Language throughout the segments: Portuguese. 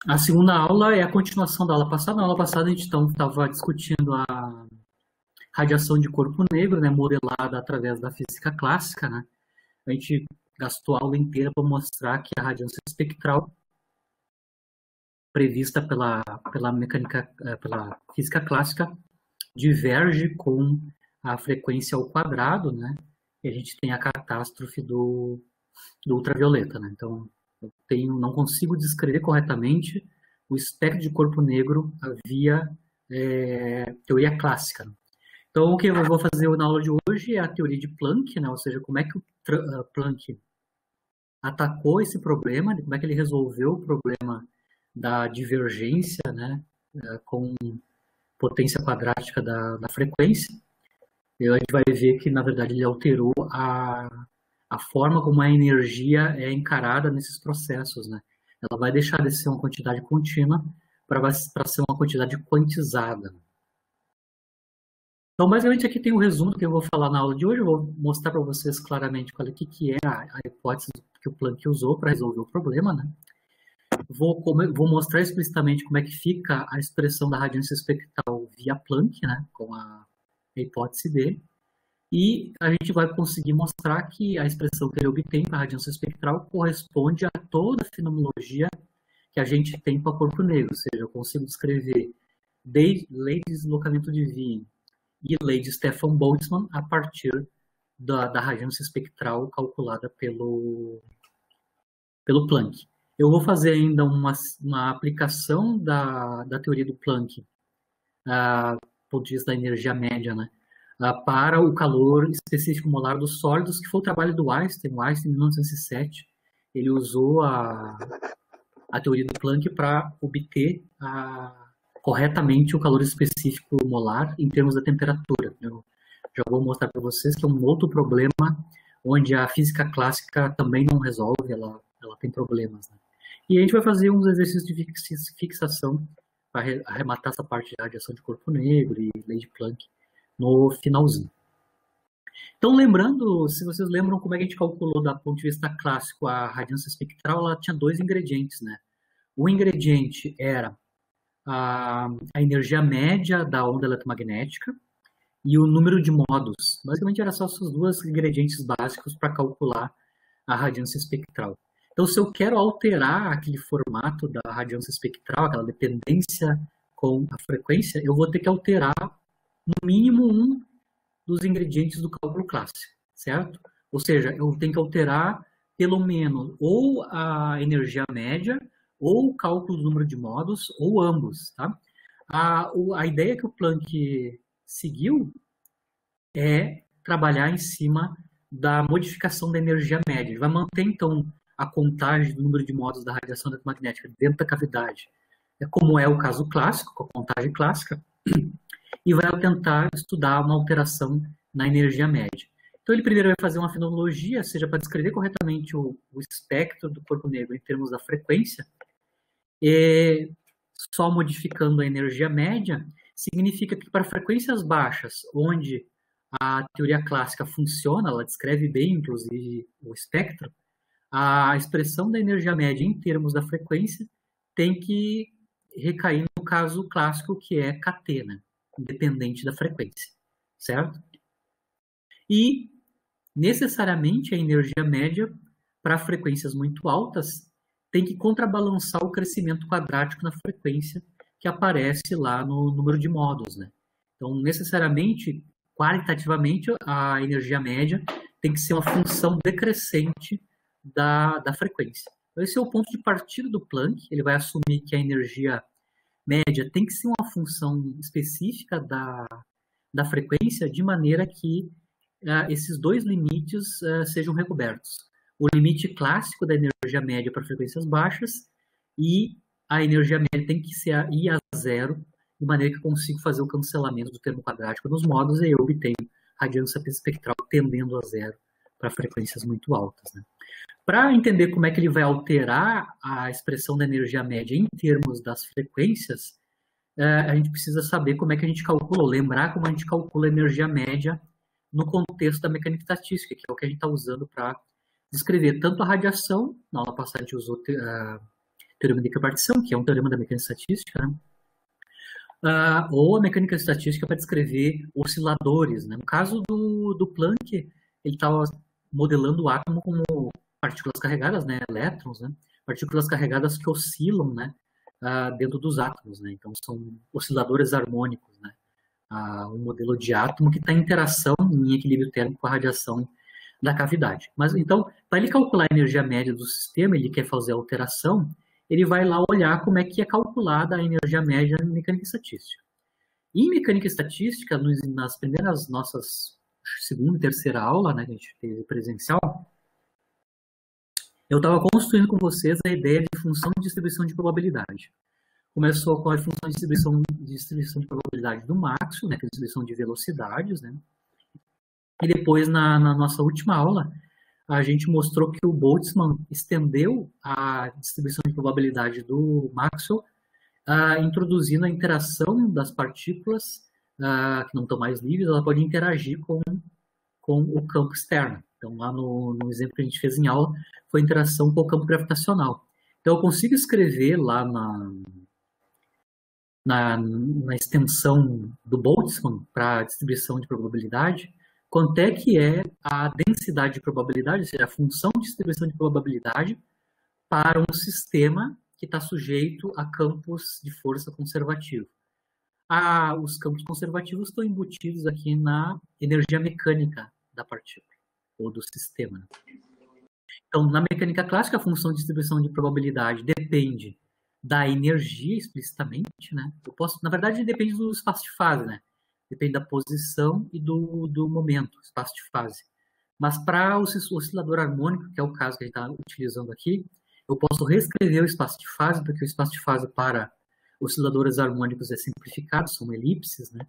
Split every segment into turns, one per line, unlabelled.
A segunda aula é a continuação da aula passada. Na aula passada a gente então estava discutindo a radiação de corpo negro, né, modelada através da física clássica, né? A gente gastou a aula inteira para mostrar que a radiância espectral prevista pela mecânica, pela física clássica, diverge com a frequência ao quadrado, né? E a gente tem a catástrofe do ultravioleta, né? Então, não consigo descrever corretamente o espectro de corpo negro via teoria clássica. Então, o que eu vou fazer na aula de hoje é a teoria de Planck, né? Ou seja, como é que o Planck atacou esse problema, como é que ele resolveu o problema da divergência, né? Com potência quadrática da frequência. E a gente vai ver que, na verdade, ele alterou a forma como a energia é encarada nesses processos, né? Ela vai deixar de ser uma quantidade contínua para ser uma quantidade quantizada. Então, basicamente, aqui tem o resumo que eu vou falar na aula de hoje. Eu vou mostrar para vocês claramente qual é, que é a hipótese que o Planck usou para resolver o problema, né? Vou mostrar explicitamente como é que fica a expressão da radiância espectral via Planck, né? Com a hipótese dele. E a gente vai conseguir mostrar que a expressão que ele obtém para a radiância espectral corresponde a toda a fenomenologia que a gente tem para corpo negro. Ou seja, eu consigo descrever lei de deslocamento de Wien e lei de Stefan Boltzmann a partir da radiância espectral calculada pelo Planck. Eu vou fazer ainda uma aplicação da teoria do Planck, do ponto de vista da energia média, né? Para o calor específico molar dos sólidos, que foi o trabalho do Einstein. O Einstein, em 1907, ele usou a teoria do Planck para obter corretamente o calor específico molar em termos da temperatura. Eu já vou mostrar para vocês que é um outro problema onde a física clássica também não resolve, ela tem problemas, né? E a gente vai fazer uns exercícios de fixação para arrematar essa parte de radiação de corpo negro e lei de Planck no finalzinho. Então, lembrando, se vocês lembram como é que a gente calculou do ponto de vista clássico a radiância espectral, ela tinha dois ingredientes, né? O ingrediente era a energia média da onda eletromagnética e o número de modos. Basicamente, eram só esses dois ingredientes básicos para calcular a radiância espectral. Então, se eu quero alterar aquele formato da radiância espectral, aquela dependência com a frequência, eu vou ter que alterar no mínimo um dos ingredientes do cálculo clássico, certo? Ou seja, eu tenho que alterar pelo menos ou a energia média, ou o cálculo do número de modos, ou ambos, tá? A ideia que o Planck seguiu é trabalhar em cima da modificação da energia média. Ele vai manter, então, a contagem do número de modos da radiação eletromagnética dentro da cavidade, como é o caso clássico, com a contagem clássica, e vai tentar estudar uma alteração na energia média. Então, ele primeiro vai fazer uma fenomenologia, seja para descrever corretamente o espectro do corpo negro em termos da frequência, e só modificando a energia média, significa que para frequências baixas, onde a teoria clássica funciona, ela descreve bem, inclusive, o espectro, a expressão da energia média em termos da frequência tem que recair no caso clássico, que é kT, né? Independente da frequência, certo? E, necessariamente, a energia média, para frequências muito altas, tem que contrabalançar o crescimento quadrático na frequência que aparece lá no número de modos, né? Então, necessariamente, qualitativamente, a energia média tem que ser uma função decrescente da frequência. Então, esse é o ponto de partida do Planck. Ele vai assumir que a energia média tem que ser uma função específica da frequência, de maneira que esses dois limites sejam recobertos. O limite clássico da energia média para frequências baixas e a energia média tem que ser ir a zero, de maneira que eu consigo fazer o cancelamento do termo quadrático nos modos e eu obtenho radiância espectral tendendo a zero para frequências muito altas, né? Para entender como é que ele vai alterar a expressão da energia média em termos das frequências, a gente precisa saber como é que a gente calcula, ou lembrar como a gente calcula a energia média no contexto da mecânica estatística, que é o que a gente está usando para descrever tanto a radiação, na aula passada a gente usou teorema de equipartição, que é um teorema da mecânica estatística, né? Ou a mecânica estatística para descrever osciladores, né? No caso do Planck, ele estava modelando o átomo como partículas carregadas, né? Elétrons, né? Partículas carregadas que oscilam, né? Dentro dos átomos, né? Então são osciladores harmônicos, né? Um modelo de átomo que está em interação, em equilíbrio térmico com a radiação da cavidade. Mas então, para ele calcular a energia média do sistema, ele quer fazer a alteração, ele vai lá olhar como é que é calculada a energia média em mecânica estatística. Em mecânica estatística, nas primeiras nossas segunda e terceira aula, né, que a gente teve presencial, eu estava construindo com vocês a ideia de função de distribuição de probabilidade. Começou com a função de distribuição de probabilidade do Maxwell, né, que é a distribuição de velocidades, né? E depois, na nossa última aula, a gente mostrou que o Boltzmann estendeu a distribuição de probabilidade do Maxwell, introduzindo a interação das partículas que não estão mais livres, ela pode interagir com o campo externo. Então, lá no exemplo que a gente fez em aula, foi a interação com o campo gravitacional. Então, eu consigo escrever lá na extensão do Boltzmann para a distribuição de probabilidade, quanto é que é a densidade de probabilidade, ou seja, a função de distribuição de probabilidade para um sistema que está sujeito a campos de força conservativo. Os campos conservativos estão embutidos aqui na energia mecânica da partícula, ou do sistema. Então, na mecânica clássica, a função de distribuição de probabilidade depende da energia explicitamente, né? Na verdade, depende do espaço de fase, né? Depende da posição e do momento, espaço de fase. Mas para o oscilador harmônico, que é o caso que a gente está utilizando aqui, eu posso reescrever o espaço de fase, porque o espaço de fase para osciladores harmônicos é simplificado, são elipses, né?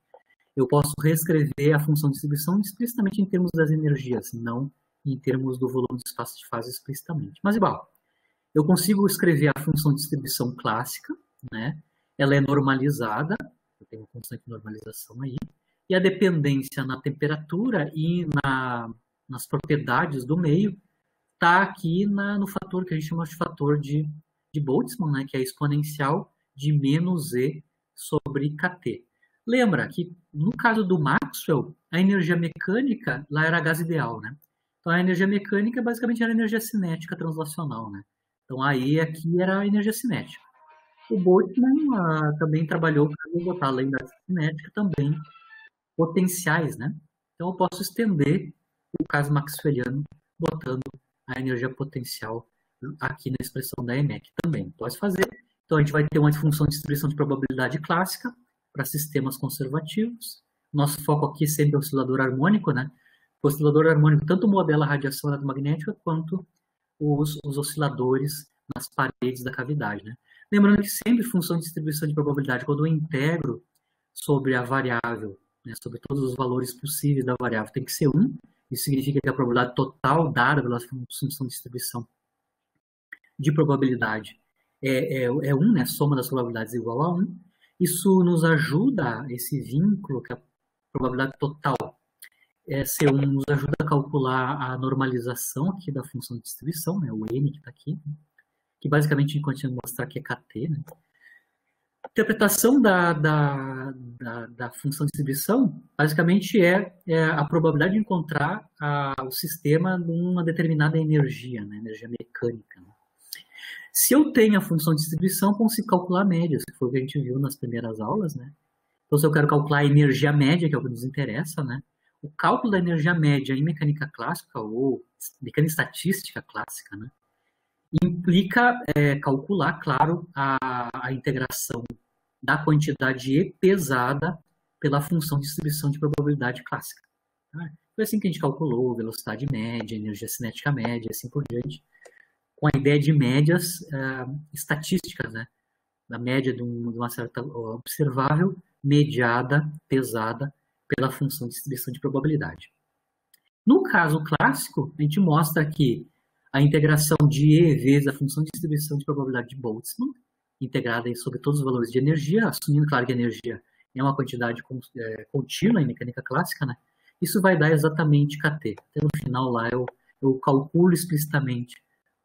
Eu posso reescrever a função de distribuição explicitamente em termos das energias, não em termos do volume do espaço de fase explicitamente. Mas igual, eu consigo escrever a função de distribuição clássica, né? Ela é normalizada, eu tenho uma constante de normalização aí, e a dependência na temperatura e nas propriedades do meio está aqui no fator que a gente chama de fator de Boltzmann, né? Que é exponencial de menos E sobre Kt. Lembra que, no caso do Maxwell, a energia mecânica lá era gás ideal, né? Então, a energia mecânica basicamente era energia cinética translacional, né? Então, aí aqui era a energia cinética. O Boltzmann também trabalhou para botar, além da cinética, também potenciais, né? Então, eu posso estender o caso maxwelliano botando a energia potencial aqui na expressão da EMEC também. Pode fazer. Então, a gente vai ter uma função de distribuição de probabilidade clássica para sistemas conservativos. Nosso foco aqui sempre é o oscilador harmônico, né? O oscilador harmônico tanto modela a radiação eletromagnética quanto os osciladores nas paredes da cavidade, né? Lembrando que sempre função de distribuição de probabilidade, quando eu integro sobre a variável, né, sobre todos os valores possíveis da variável, tem que ser 1. Isso significa que a probabilidade total dada pela função de distribuição de probabilidade é 1, né? A soma das probabilidades é igual a 1. Isso nos ajuda, esse vínculo, que a probabilidade total ser 1, nos ajuda a calcular a normalização aqui da função de distribuição, né? O n que está aqui, que basicamente a gente continua a mostrar que é Kt, né? A interpretação da função de distribuição, basicamente, é a probabilidade de encontrar o sistema numa determinada energia, né? Energia mecânica, né? Se eu tenho a função de distribuição, eu consigo calcular médias, que foi o que a gente viu nas primeiras aulas, né? Então, se eu quero calcular a energia média, que é o que nos interessa, né? O cálculo da energia média em mecânica clássica, ou mecânica estatística clássica, né? Implica calcular, claro, a integração da quantidade E pesada pela função de distribuição de probabilidade clássica. Tá? Foi assim que a gente calculou velocidade média, energia cinética média, assim por diante, com a ideia de médias estatísticas, né? Da média de uma certa observável, mediada, pesada, pela função de distribuição de probabilidade. No caso clássico, a gente mostra que a integração de E vezes a função de distribuição de probabilidade de Boltzmann, integrada sobre todos os valores de energia, assumindo, claro, que a energia é uma quantidade contínua em mecânica clássica, né? Isso vai dar exatamente Kt. Até no final lá eu calculo explicitamente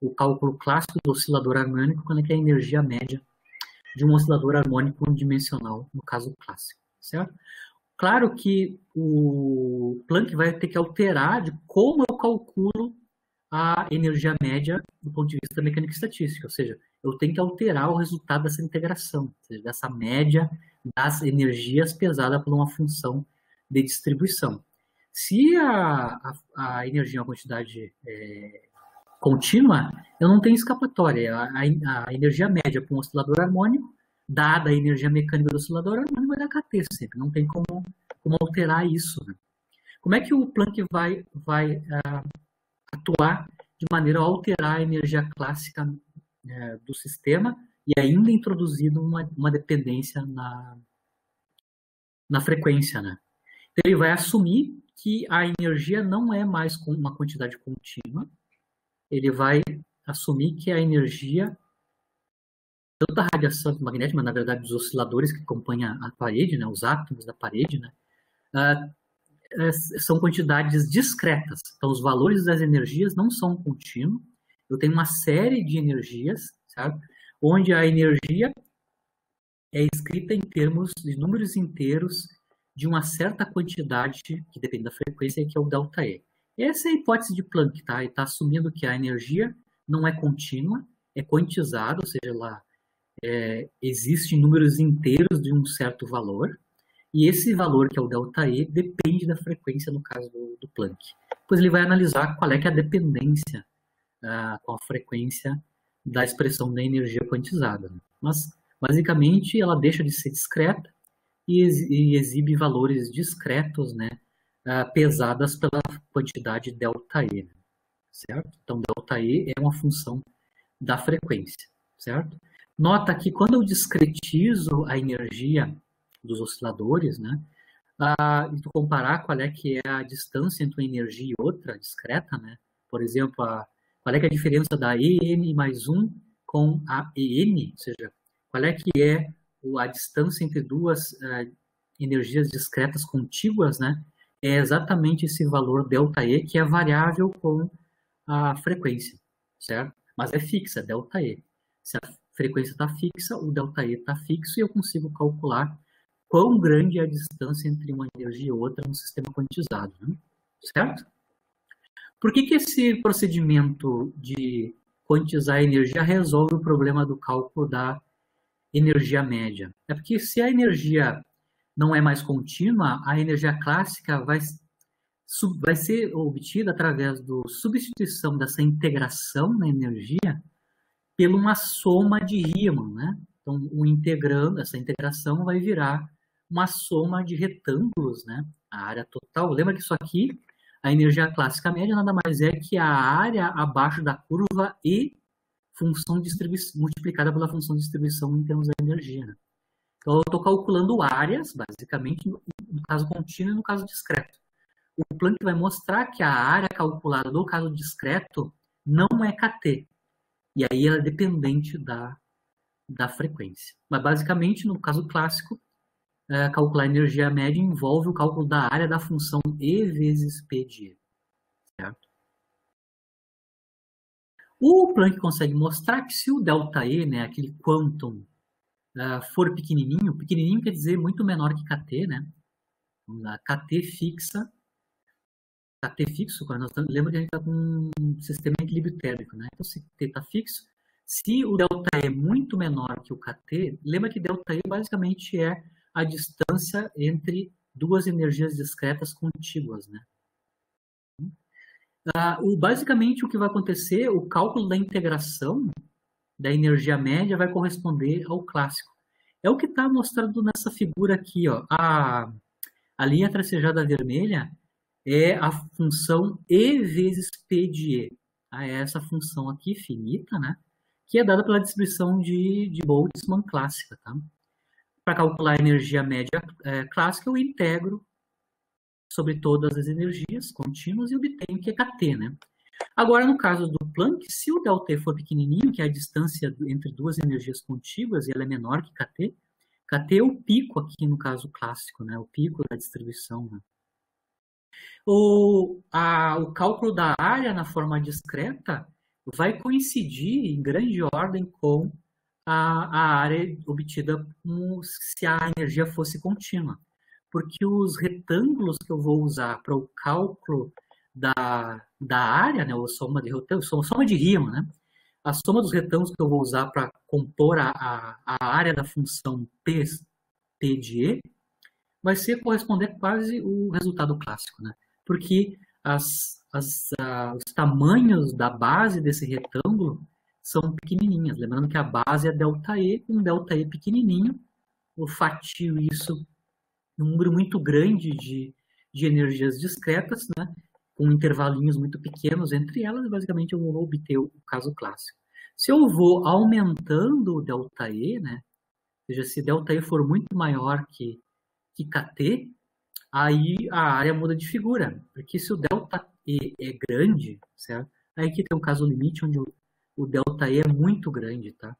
o cálculo clássico do oscilador harmônico, quando é que é a energia média de um oscilador harmônico unidimensional, no caso clássico, certo? Claro que o Planck vai ter que alterar de como eu calculo a energia média do ponto de vista da mecânica estatística, ou seja, eu tenho que alterar o resultado dessa integração, ou seja, dessa média das energias pesada por uma função de distribuição. Se a energia é uma quantidade contínua, eu não tenho escapatória. A energia média para um oscilador harmônico, dada a energia mecânica do oscilador harmônico, vai dar KT sempre. Não tem como alterar isso. Né? Como é que o Planck vai atuar de maneira a alterar a energia clássica do sistema e ainda introduzindo uma dependência na frequência? Né? Então, ele vai assumir que a energia não é mais uma quantidade contínua, ele vai assumir que a energia, tanto da radiação magnética, mas na verdade dos osciladores que acompanham a parede, né, os átomos da parede, né, são quantidades discretas. Então, os valores das energias não são contínuos. Eu tenho uma série de energias, sabe, onde a energia é escrita em termos de números inteiros de uma certa quantidade, que depende da frequência, que é o ΔE. Essa é a hipótese de Planck, tá? Ele está assumindo que a energia não é contínua, é quantizada, ou seja, ela existe em números inteiros de um certo valor, e esse valor, que é o ΔE, depende da frequência, no caso do Planck. Depois ele vai analisar qual é que é a dependência com a frequência da expressão da energia quantizada. Né? Mas, basicamente, ela deixa de ser discreta e exibe valores discretos, né, pesadas pela quantidade ΔE, certo? Então, ΔE é uma função da frequência, certo? Nota que quando eu discretizo a energia dos osciladores, né, e tu comparar qual é que é a distância entre uma energia e outra discreta, né? Por exemplo, qual é que é a diferença da EN mais 1 com a EN, ou seja, qual é que é a distância entre duas energias discretas contíguas, né? É exatamente esse valor ΔE, que é variável com a frequência, certo? Mas é fixa, ΔE. Se a frequência está fixa, o ΔE está fixo e eu consigo calcular quão grande é a distância entre uma energia e outra no sistema quantizado, né? Certo? Por que esse procedimento de quantizar a energia resolve o problema do cálculo da energia média? É porque se a energia não é mais contínua, a energia clássica vai ser obtida através da substituição dessa integração na energia por uma soma de Riemann, né? Então, essa integração vai virar uma soma de retângulos, né? A área total. Lembra que isso aqui, a energia clássica média, nada mais é que a área abaixo da curva e função de distribuição multiplicada pela função de distribuição em termos da energia. Né? Então, eu estou calculando áreas, basicamente, no caso contínuo e no caso discreto. O Planck vai mostrar que a área calculada no caso discreto não é KT. E aí ela é dependente da frequência. Mas, basicamente, no caso clássico, calcular a energia média envolve o cálculo da área da função E vezes P de E. Certo? O Planck consegue mostrar que se o ΔE, né, aquele quantum, for pequenininho, pequenininho quer dizer muito menor que KT, né? A KT fixo, lembra que a gente está com um sistema de equilíbrio térmico, né? Então, se T está fixo, se o ΔE é muito menor que o KT, lembra que ΔE basicamente é a distância entre duas energias discretas contíguas, né? Basicamente, o que vai acontecer, o cálculo da integração da energia média vai corresponder ao clássico. É o que está mostrado nessa figura aqui, ó. A linha tracejada vermelha é a função E vezes P de E. É essa função aqui, finita, né? Que é dada pela distribuição de Boltzmann clássica, tá? Para calcular a energia média clássica, eu integro sobre todas as energias contínuas e obtenho que é KT, né? Agora, no caso do Planck, se o ΔT for pequenininho, que é a distância entre duas energias contíguas, e ela é menor que KT, KT é o pico aqui no caso clássico, né? O pico da distribuição, né? O cálculo da área na forma discreta vai coincidir em grande ordem com a área obtida se a energia fosse contínua. Porque os retângulos que eu vou usar para o cálculo da área, né, ou soma de retângulos, soma de Riemann, né? A soma dos retângulos que eu vou usar para compor a área da função P de E vai corresponder quase o resultado clássico, né? Porque os tamanhos da base desse retângulo são pequenininhas. Lembrando que a base é ΔE, um ΔE pequenininho. Eu fatio isso em um número muito grande de energias discretas, né? Com intervalinhos muito pequenos entre elas, e basicamente eu vou obter o caso clássico. Se eu vou aumentando o ΔE, né? Ou seja, se ΔE for muito maior que KT, aí a área muda de figura. Porque se o ΔE é grande, certo? Aí aqui tem um caso limite onde o ΔE é muito grande, tá?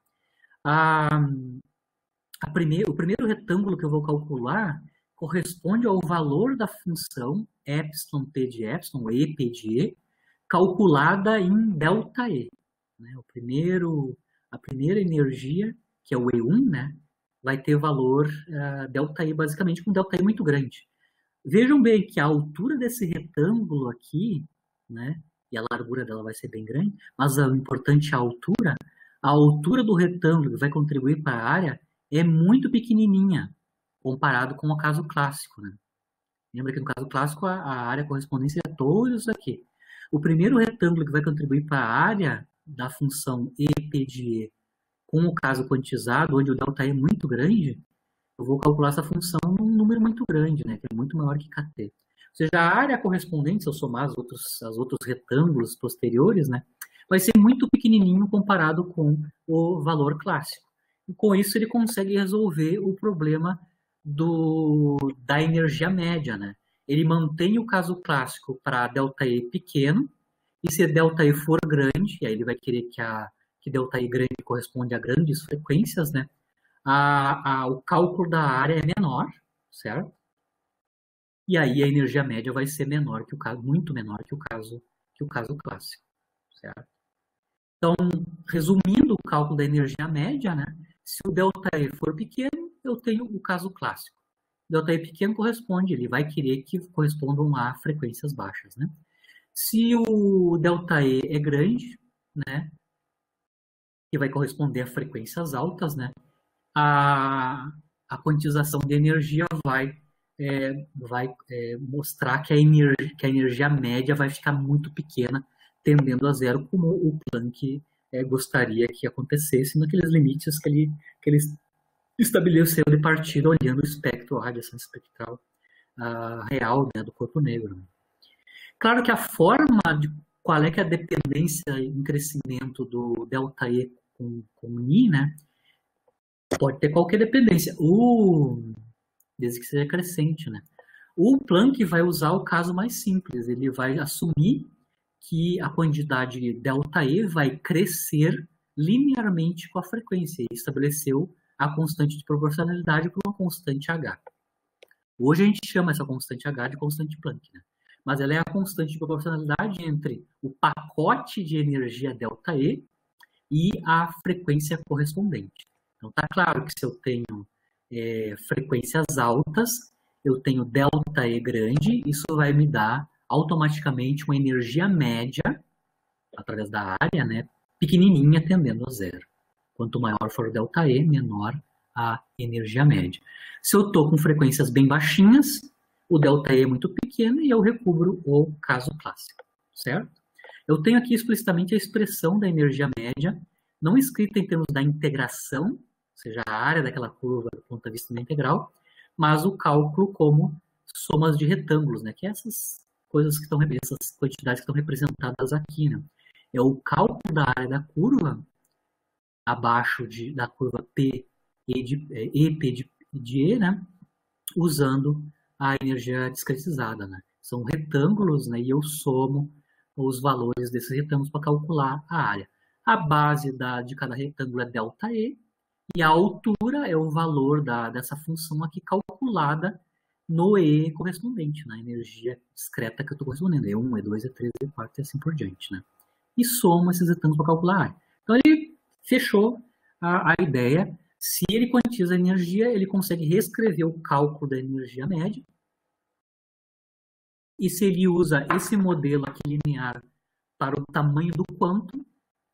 O primeiro retângulo que eu vou calcular corresponde ao valor da função epsilon p de epsilon, ou e p de e, calculada em ΔE. Né? A primeira energia, que é o E1, né? Vai ter valor ΔE, basicamente com ΔE muito grande. Vejam bem que a altura desse retângulo aqui, né? E a largura dela vai ser bem grande, mas o importante é a altura do retângulo que vai contribuir para a área é muito pequenininha, comparado com o caso clássico, né? Lembra que no caso clássico a área correspondente é todos isso aqui. O primeiro retângulo que vai contribuir para a área da função EP de E com o caso quantizado, onde o ΔE é muito grande, eu vou calcular essa função num número muito grande, né? Que é muito maior que KT. Ou seja, a área correspondente, se eu somar os outros retângulos posteriores, né? Vai ser muito pequenininho comparado com o valor clássico. E com isso ele consegue resolver o problema da energia média, né? Ele mantém o caso clássico para ΔE pequeno, e se ΔE for grande, e aí ele vai querer que ΔE grande corresponde a grandes frequências, né? O cálculo da área é menor, certo? E aí a energia média vai ser menor que o caso, muito menor que o caso clássico, certo? Então, resumindo o cálculo da energia média, né? Se o ΔE for pequeno, eu tenho o caso clássico. O ΔE pequeno corresponde, ele vai querer que correspondam a frequências baixas, né? Se o ΔE é grande, né? Que vai corresponder a frequências altas, né? A quantização de energia vai mostrar que a energia média vai ficar muito pequena, tendendo a zero, como o Planck gostaria que acontecesse naqueles limites que ele estabeleceu de partida, olhando o espectro, a radiação espectral real, né, do corpo negro. Claro que a forma de qual é que é a dependência em crescimento do ΔE com Ni, né, pode ter qualquer dependência, desde que seja crescente, né? O Planck vai usar o caso mais simples, ele vai assumir que a quantidade ΔE vai crescer linearmente com a frequência e estabeleceu a constante de proporcionalidade por uma constante H. Hoje a gente chama essa constante H de constante Planck, né? Mas ela é a constante de proporcionalidade entre o pacote de energia ΔE e a frequência correspondente. Então está claro que se eu tenho frequências altas, eu tenho ΔE grande, isso vai me dar automaticamente uma energia média, através da área, né, pequenininha, tendendo a zero. Quanto maior for o ΔE, menor a energia média. Se eu estou com frequências bem baixinhas, o ΔE é muito pequeno e eu recubro o caso clássico, certo? Eu tenho aqui explicitamente a expressão da energia média, não escrita em termos da integração, ou seja, a área daquela curva do ponto de vista da integral, mas o cálculo como somas de retângulos, né? Que é essas coisas que estão, essas quantidades que estão representadas aqui, né? É o cálculo da área da curva abaixo da curva P EP de E, né? Usando a energia discretizada, né? São retângulos, né? E eu somo os valores desses retângulos para calcular a área. A base de cada retângulo é ΔE, e a altura é o valor dessa função aqui calculada no E correspondente, na energia discreta que eu estou correspondendo. E1, E2, E3, E4 e assim por diante, né? e soma esses retângulos para calcular a área. Então ele fechou a ideia. Se ele quantiza a energia, ele consegue reescrever o cálculo da energia média. E se ele usa esse modelo aqui linear para o tamanho do quantum,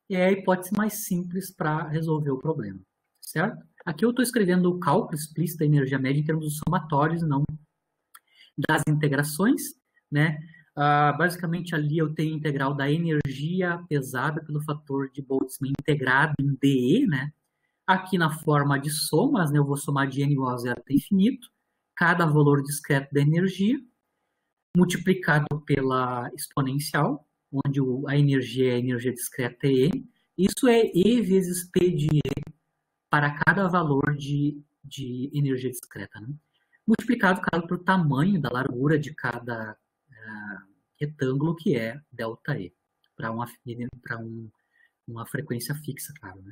é a hipótese mais simples para resolver o problema, certo? Aqui eu estou escrevendo o cálculo explícito da energia média em termos dos somatórios, não das integrações, né? Basicamente ali eu tenho a integral da energia pesada pelo fator de Boltzmann integrado em dE, né? Aqui na forma de somas, né, eu vou somar de n igual a zero até infinito, cada valor discreto da energia, multiplicado pela exponencial, onde a energia é a energia discreta é E. Isso é E vezes P de E para cada valor de energia discreta, né? Multiplicado, claro, pelo tamanho da largura de cada retângulo, que é ΔE, para uma frequência fixa, claro, né?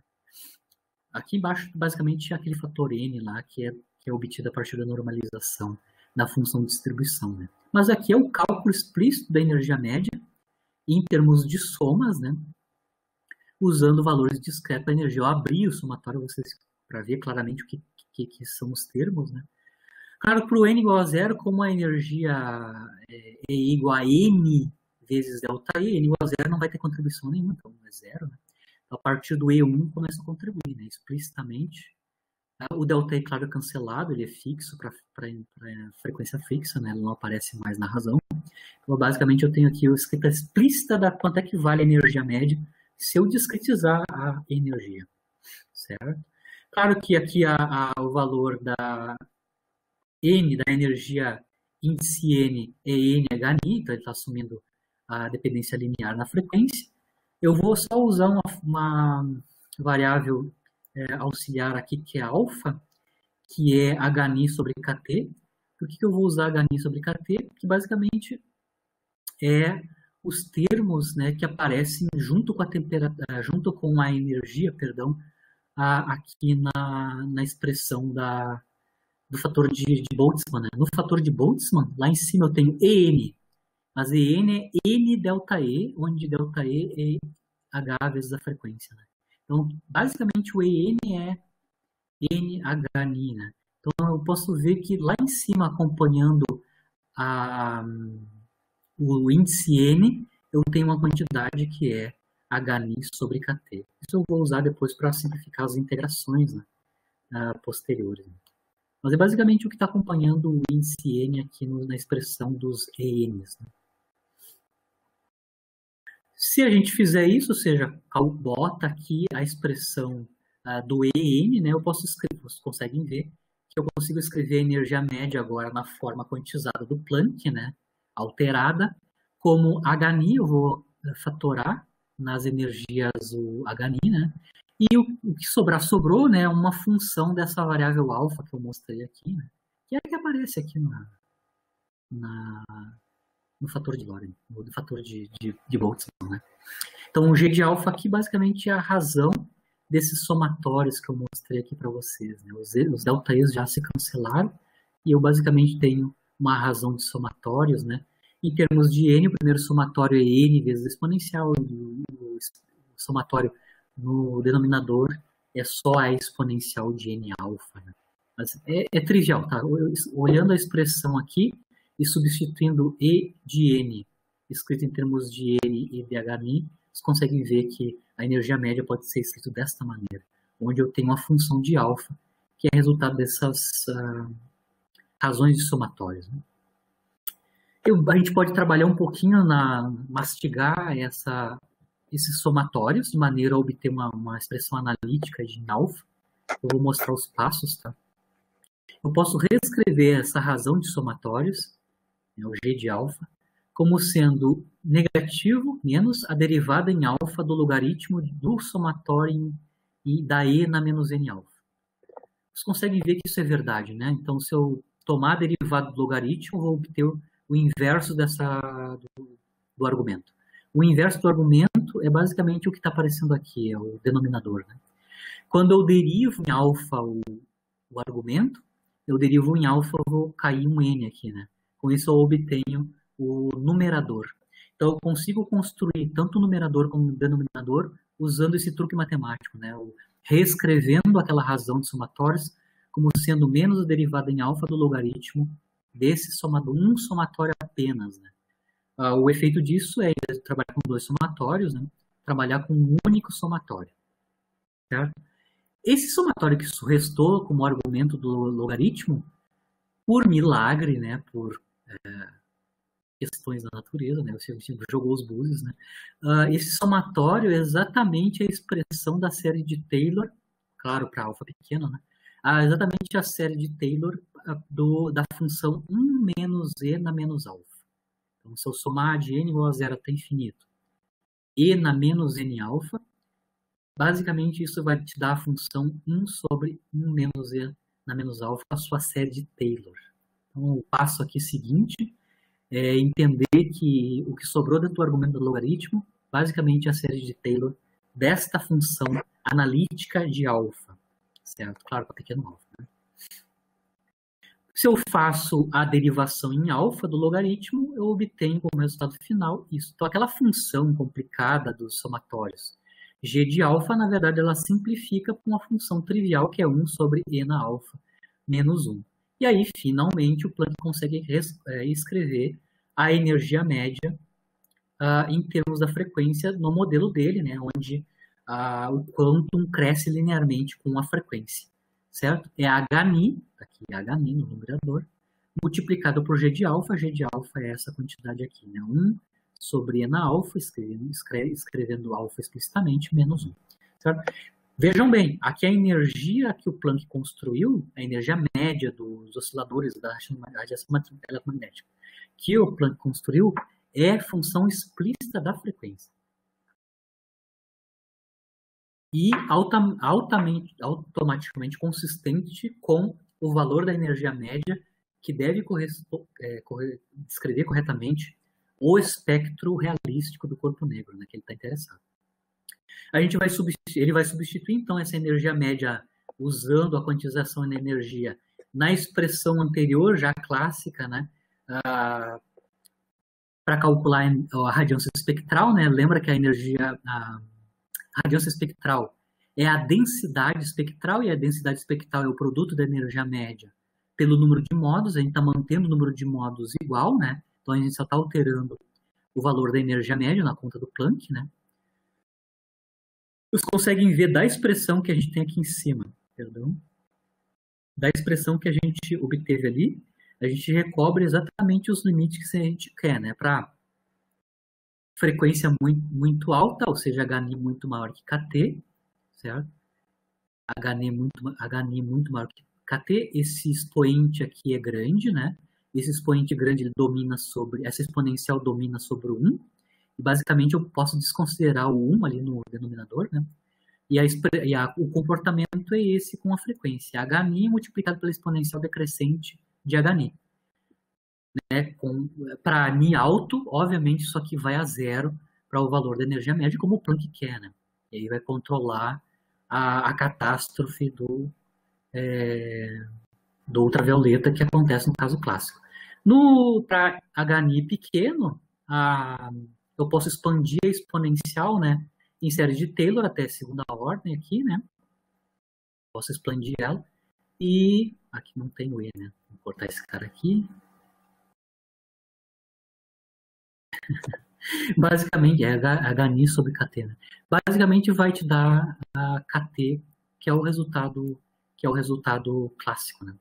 Aqui embaixo, basicamente, é aquele fator n lá, que é obtido a partir da normalização da função de distribuição, né? Mas aqui é o cálculo explícito da energia média, em termos de somas, né? Usando valores discretos da energia. Eu abri o somatório para ver claramente o que são os termos, né? Claro, para o n igual a zero, como a energia é igual a n vezes ΔE, n igual a zero não vai ter contribuição nenhuma, então é zero, né? A partir do E1 começa a contribuir, né, explicitamente. O ΔE, claro, é cancelado, ele é fixo para frequência fixa, né, ele não aparece mais na razão. Então, basicamente, eu tenho aqui a escrita explícita da quanto é que vale a energia média se eu discretizar a energia, certo? Claro que aqui o valor da N, da energia índice N, é NHNI, então ele está assumindo a dependência linear na frequência. Eu vou só usar uma variável auxiliar aqui, que é alfa, que é HNI sobre KT. Por que eu vou usar HNI sobre KT? Porque basicamente é os termos, né, que aparecem junto com a energia, perdão, aqui na expressão do fator de Boltzmann, né? No fator de Boltzmann, lá em cima eu tenho EN, mas EN é N ΔE, onde ΔE é H vezes a frequência, né? Então, basicamente, o EN é NHNI, né? Então, eu posso ver que lá em cima, acompanhando o índice N, eu tenho uma quantidade que é HNI sobre KT. Isso eu vou usar depois para simplificar as integrações, né, posteriores. Mas é basicamente o que está acompanhando o índice N aqui na expressão dos ENs, né? Se a gente fizer isso, ou seja, bota aqui a expressão do EN, né, eu posso escrever, vocês conseguem ver que eu consigo escrever a energia média agora na forma quantizada do Planck, né, alterada, como HNI, eu vou fatorar nas energias o HNI, né, e o que sobrar, sobrou, né, uma função dessa variável alfa que eu mostrei aqui, né, que é a que aparece aqui no fator de Lorentz, no fator de Boltzmann, né? Então, o G de alfa aqui, basicamente, é a razão desses somatórios que eu mostrei aqui para vocês, né? Os ΔEs já se cancelaram e eu, basicamente, tenho uma razão de somatórios, né? Em termos de N, o primeiro somatório é N vezes exponencial, e o somatório no denominador é só a exponencial de N alfa, né? Mas é trivial, tá? Olhando a expressão aqui, e substituindo E de N, escrito em termos de N e de HNI, vocês conseguem ver que a energia média pode ser escrita desta maneira, onde eu tenho uma função de alfa, que é resultado dessas razões de somatórios, né? A gente pode trabalhar um pouquinho mastigar esses somatórios, de maneira a obter uma expressão analítica de alfa. Eu vou mostrar os passos, tá? Eu posso reescrever essa razão de somatórios, o G de alfa, como sendo negativo menos a derivada em alfa do logaritmo do somatório e da E na menos N alfa. Vocês conseguem ver que isso é verdade, né? Então, se eu tomar a derivada do logaritmo, eu vou obter o inverso do argumento. O inverso do argumento é basicamente o que está aparecendo aqui, é o denominador, né? Quando eu derivo em alfa o argumento, eu derivo em alfa, eu vou cair um N aqui, né? Com isso eu obtenho o numerador. Então, eu consigo construir tanto o numerador como o denominador usando esse truque matemático, né? Reescrevendo aquela razão de somatórios como sendo menos a derivada em alfa do logaritmo desse somador, um somatório apenas, né? O efeito disso é trabalhar com dois somatórios, né? Trabalhar com um único somatório, certo? Esse somatório que restou como argumento do logaritmo, por milagre, né? Por questões da natureza, né? Você jogou os búzios, né? Esse somatório é exatamente a expressão da série de Taylor, claro, para alfa pequeno, né? Exatamente a série de Taylor da função 1 menos e na menos alfa. Então, se eu somar de n igual a 0 até infinito, e na menos n alfa, basicamente isso vai te dar a função 1 sobre 1 menos e na menos alfa, a sua série de Taylor. Então, o passo aqui seguinte é entender que o que sobrou dentro do argumento do logaritmo, basicamente é a série de Taylor desta função analítica de alfa, certo? Claro, para pequeno alfa, né? Se eu faço a derivação em alfa do logaritmo, eu obtenho como resultado final isso. Então, aquela função complicada dos somatórios g de alfa, na verdade, ela simplifica com uma função trivial que é 1 sobre e na alfa menos 1. E aí, finalmente, o Planck consegue escrever a energia média em termos da frequência no modelo dele, né, onde o quantum cresce linearmente com a frequência, certo? É hν, aqui é hν no numerador, multiplicado por g de alfa é essa quantidade aqui, né, 1 sobre e na alfa, escrevendo alfa explicitamente, menos 1, certo? Vejam bem, aqui a energia que o Planck construiu, a energia média dos osciladores da radiação eletromagnética, que o Planck construiu, é função explícita da frequência. E automaticamente consistente com o valor da energia média que deve descrever corretamente o espectro realístico do corpo negro, né, que ele está interessado. Ele vai substituir, então, essa energia média usando a quantização da energia na expressão anterior, já clássica, né, para calcular a radiância espectral, né? Lembra que a radiância espectral é a densidade espectral, e a densidade espectral é o produto da energia média pelo número de modos. A gente está mantendo o número de modos igual, né? Então, a gente só está alterando o valor da energia média na conta do Planck, né? Vocês conseguem ver da expressão que a gente tem aqui em cima, perdão, da expressão que a gente obteve ali, a gente recobre exatamente os limites que a gente quer, né? Para frequência muito alta, ou seja, Hν muito maior que Kt, certo? Hν muito maior que Kt, esse expoente aqui é grande, né? Esse expoente grande ele domina sobre, essa exponencial domina sobre o 1, e basicamente eu posso desconsiderar o 1 ali no denominador, né? E o comportamento é esse com a frequência, Hν multiplicado pela exponencial decrescente de Hν. Né? Para Ni alto, obviamente isso aqui vai a zero para o valor da energia média, como o Planck quer, né? E aí vai controlar a catástrofe do ultravioleta que acontece no caso clássico. Para Hν pequeno, eu posso expandir a exponencial, né, em série de Taylor até segunda ordem aqui, né? Posso expandir ela. E aqui não tem o E, né? Vou cortar esse cara aqui. Basicamente, é Hν sobre Kt, né? Basicamente vai te dar a Kt, que é o resultado clássico, né?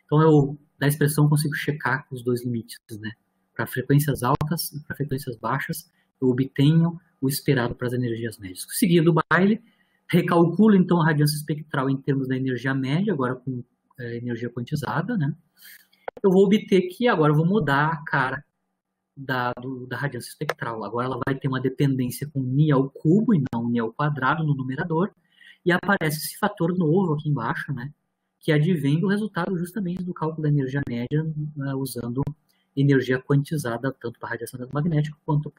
Então, da expressão, eu consigo checar os dois limites, né? Para frequências altas e para frequências baixas, eu obtenho o esperado para as energias médias. Seguindo o baile, recalculo, então, a radiância espectral em termos da energia média, agora com energia quantizada, né? Eu vou obter que agora eu vou mudar a cara da radiância espectral. Agora ela vai ter uma dependência com Ni ao cubo e não Ni ao quadrado no numerador, e aparece esse fator novo aqui embaixo, né, que advém do resultado justamente do cálculo da energia média, usando energia quantizada tanto para a radiação eletromagnética quanto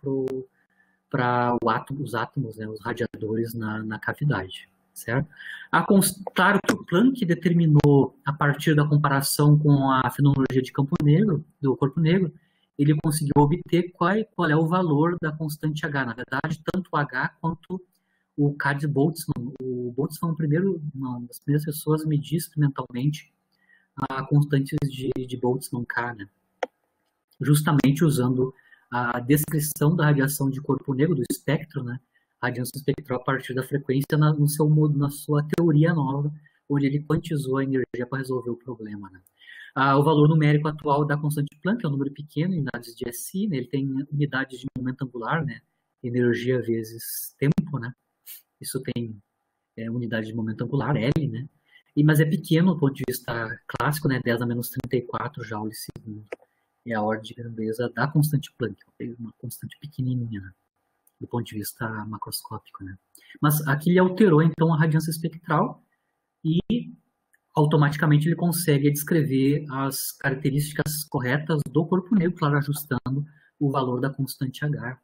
para os átomos, né, os radiadores na cavidade, certo? Claro que o Planck determinou, a partir da comparação com a fenomenologia de campo negro, do corpo negro, ele conseguiu obter qual é o valor da constante H. Na verdade, tanto o H quanto o K de Boltzmann. O Boltzmann uma das primeiras pessoas a medir experimentalmente a constante de Boltzmann K, né? Justamente usando a descrição da radiação de corpo negro, do espectro, né? Radiância espectral a partir da frequência na sua teoria nova, onde ele quantizou a energia para resolver o problema, né? O valor numérico atual da constante de Planck é um número pequeno, em unidades de SI, né? Ele tem unidades de momento angular, né? Energia vezes tempo, né? Isso tem unidade de momento angular, L, né? Mas é pequeno do ponto de vista clássico, né? 10 a menos 34 joules segundo. É a ordem de grandeza da constante Planck, uma constante pequenininha, né? Do ponto de vista macroscópico, né? Mas aqui ele alterou, então, a radiância espectral e automaticamente ele consegue descrever as características corretas do corpo negro, claro, ajustando o valor da constante H.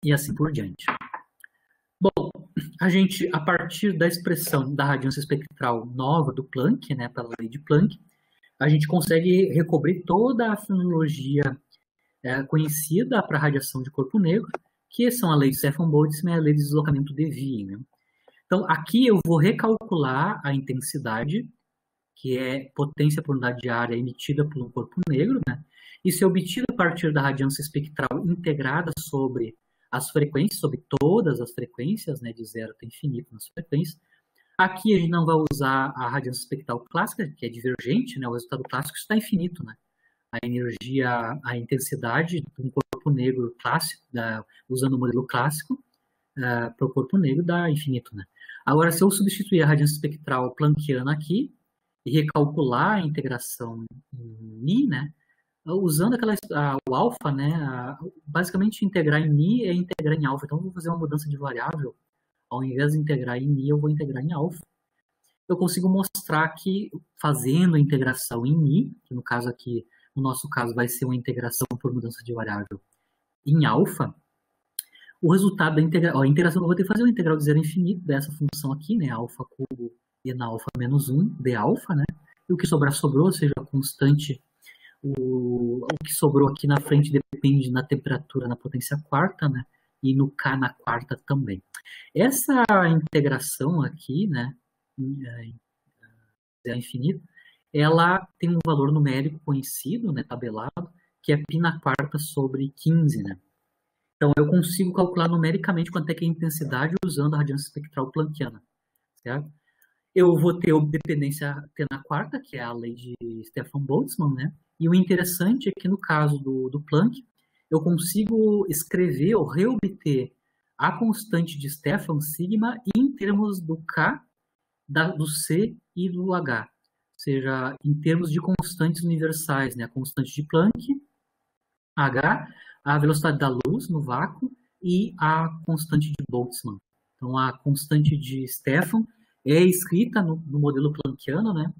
E assim por diante. Bom, a partir da expressão da radiância espectral nova do Planck, né, pela lei de Planck, a gente consegue recobrir toda a fenomenologia conhecida para a radiação de corpo negro, que são a lei de Stefan-Boltzmann e a lei de deslocamento de Wien, né? Então, aqui eu vou recalcular a intensidade, que é potência por unidade de área emitida por um corpo negro, né? Isso é obtido a partir da radiância espectral integrada sobre as frequências, sobre todas as frequências, né, de zero até infinito nas frequências. Aqui a gente não vai usar a radiância espectral clássica, que é divergente, né? O resultado clássico está infinito, né? A energia, a intensidade de um corpo negro clássico, usando o modelo clássico, para o corpo negro dá infinito, né? Agora, se eu substituir a radiância espectral planckiana aqui e recalcular a integração em μ, né? Usando o alfa, né? Basicamente, integrar em μ é integrar em alfa. Então, eu vou fazer uma mudança de variável. Ao invés de integrar em μ, eu vou integrar em alfa. Eu consigo mostrar que, fazendo a integração em μ, que no caso aqui, no nosso caso, vai ser uma integração por mudança de variável em alfa, o resultado da integração, a integração eu vou ter que fazer uma integral de zero a infinito dessa função aqui, né, alfa cubo e na alfa menos 1 de alfa, né, e o que sobrar sobrou, ou seja, a constante, o que sobrou aqui na frente depende da temperatura na potência quarta, né, e no K na quarta também. Essa integração aqui, né, zero a infinito, ela tem um valor numérico conhecido, né, tabelado, que é π na quarta sobre 15, né. Então, eu consigo calcular numericamente quanto é que é a intensidade usando a radiância espectral planckiana, certo? Eu vou ter dependência T na quarta, que é a lei de Stefan-Boltzmann, né? E o interessante é que no caso do Planck, eu consigo escrever ou reobter a constante de Stefan sigma em termos do K, do C e do H. Ou seja, em termos de constantes universais, né? A constante de Planck, H, a velocidade da luz no vácuo e a constante de Boltzmann. Então, a constante de Stefan é escrita no modelo planckiano, né?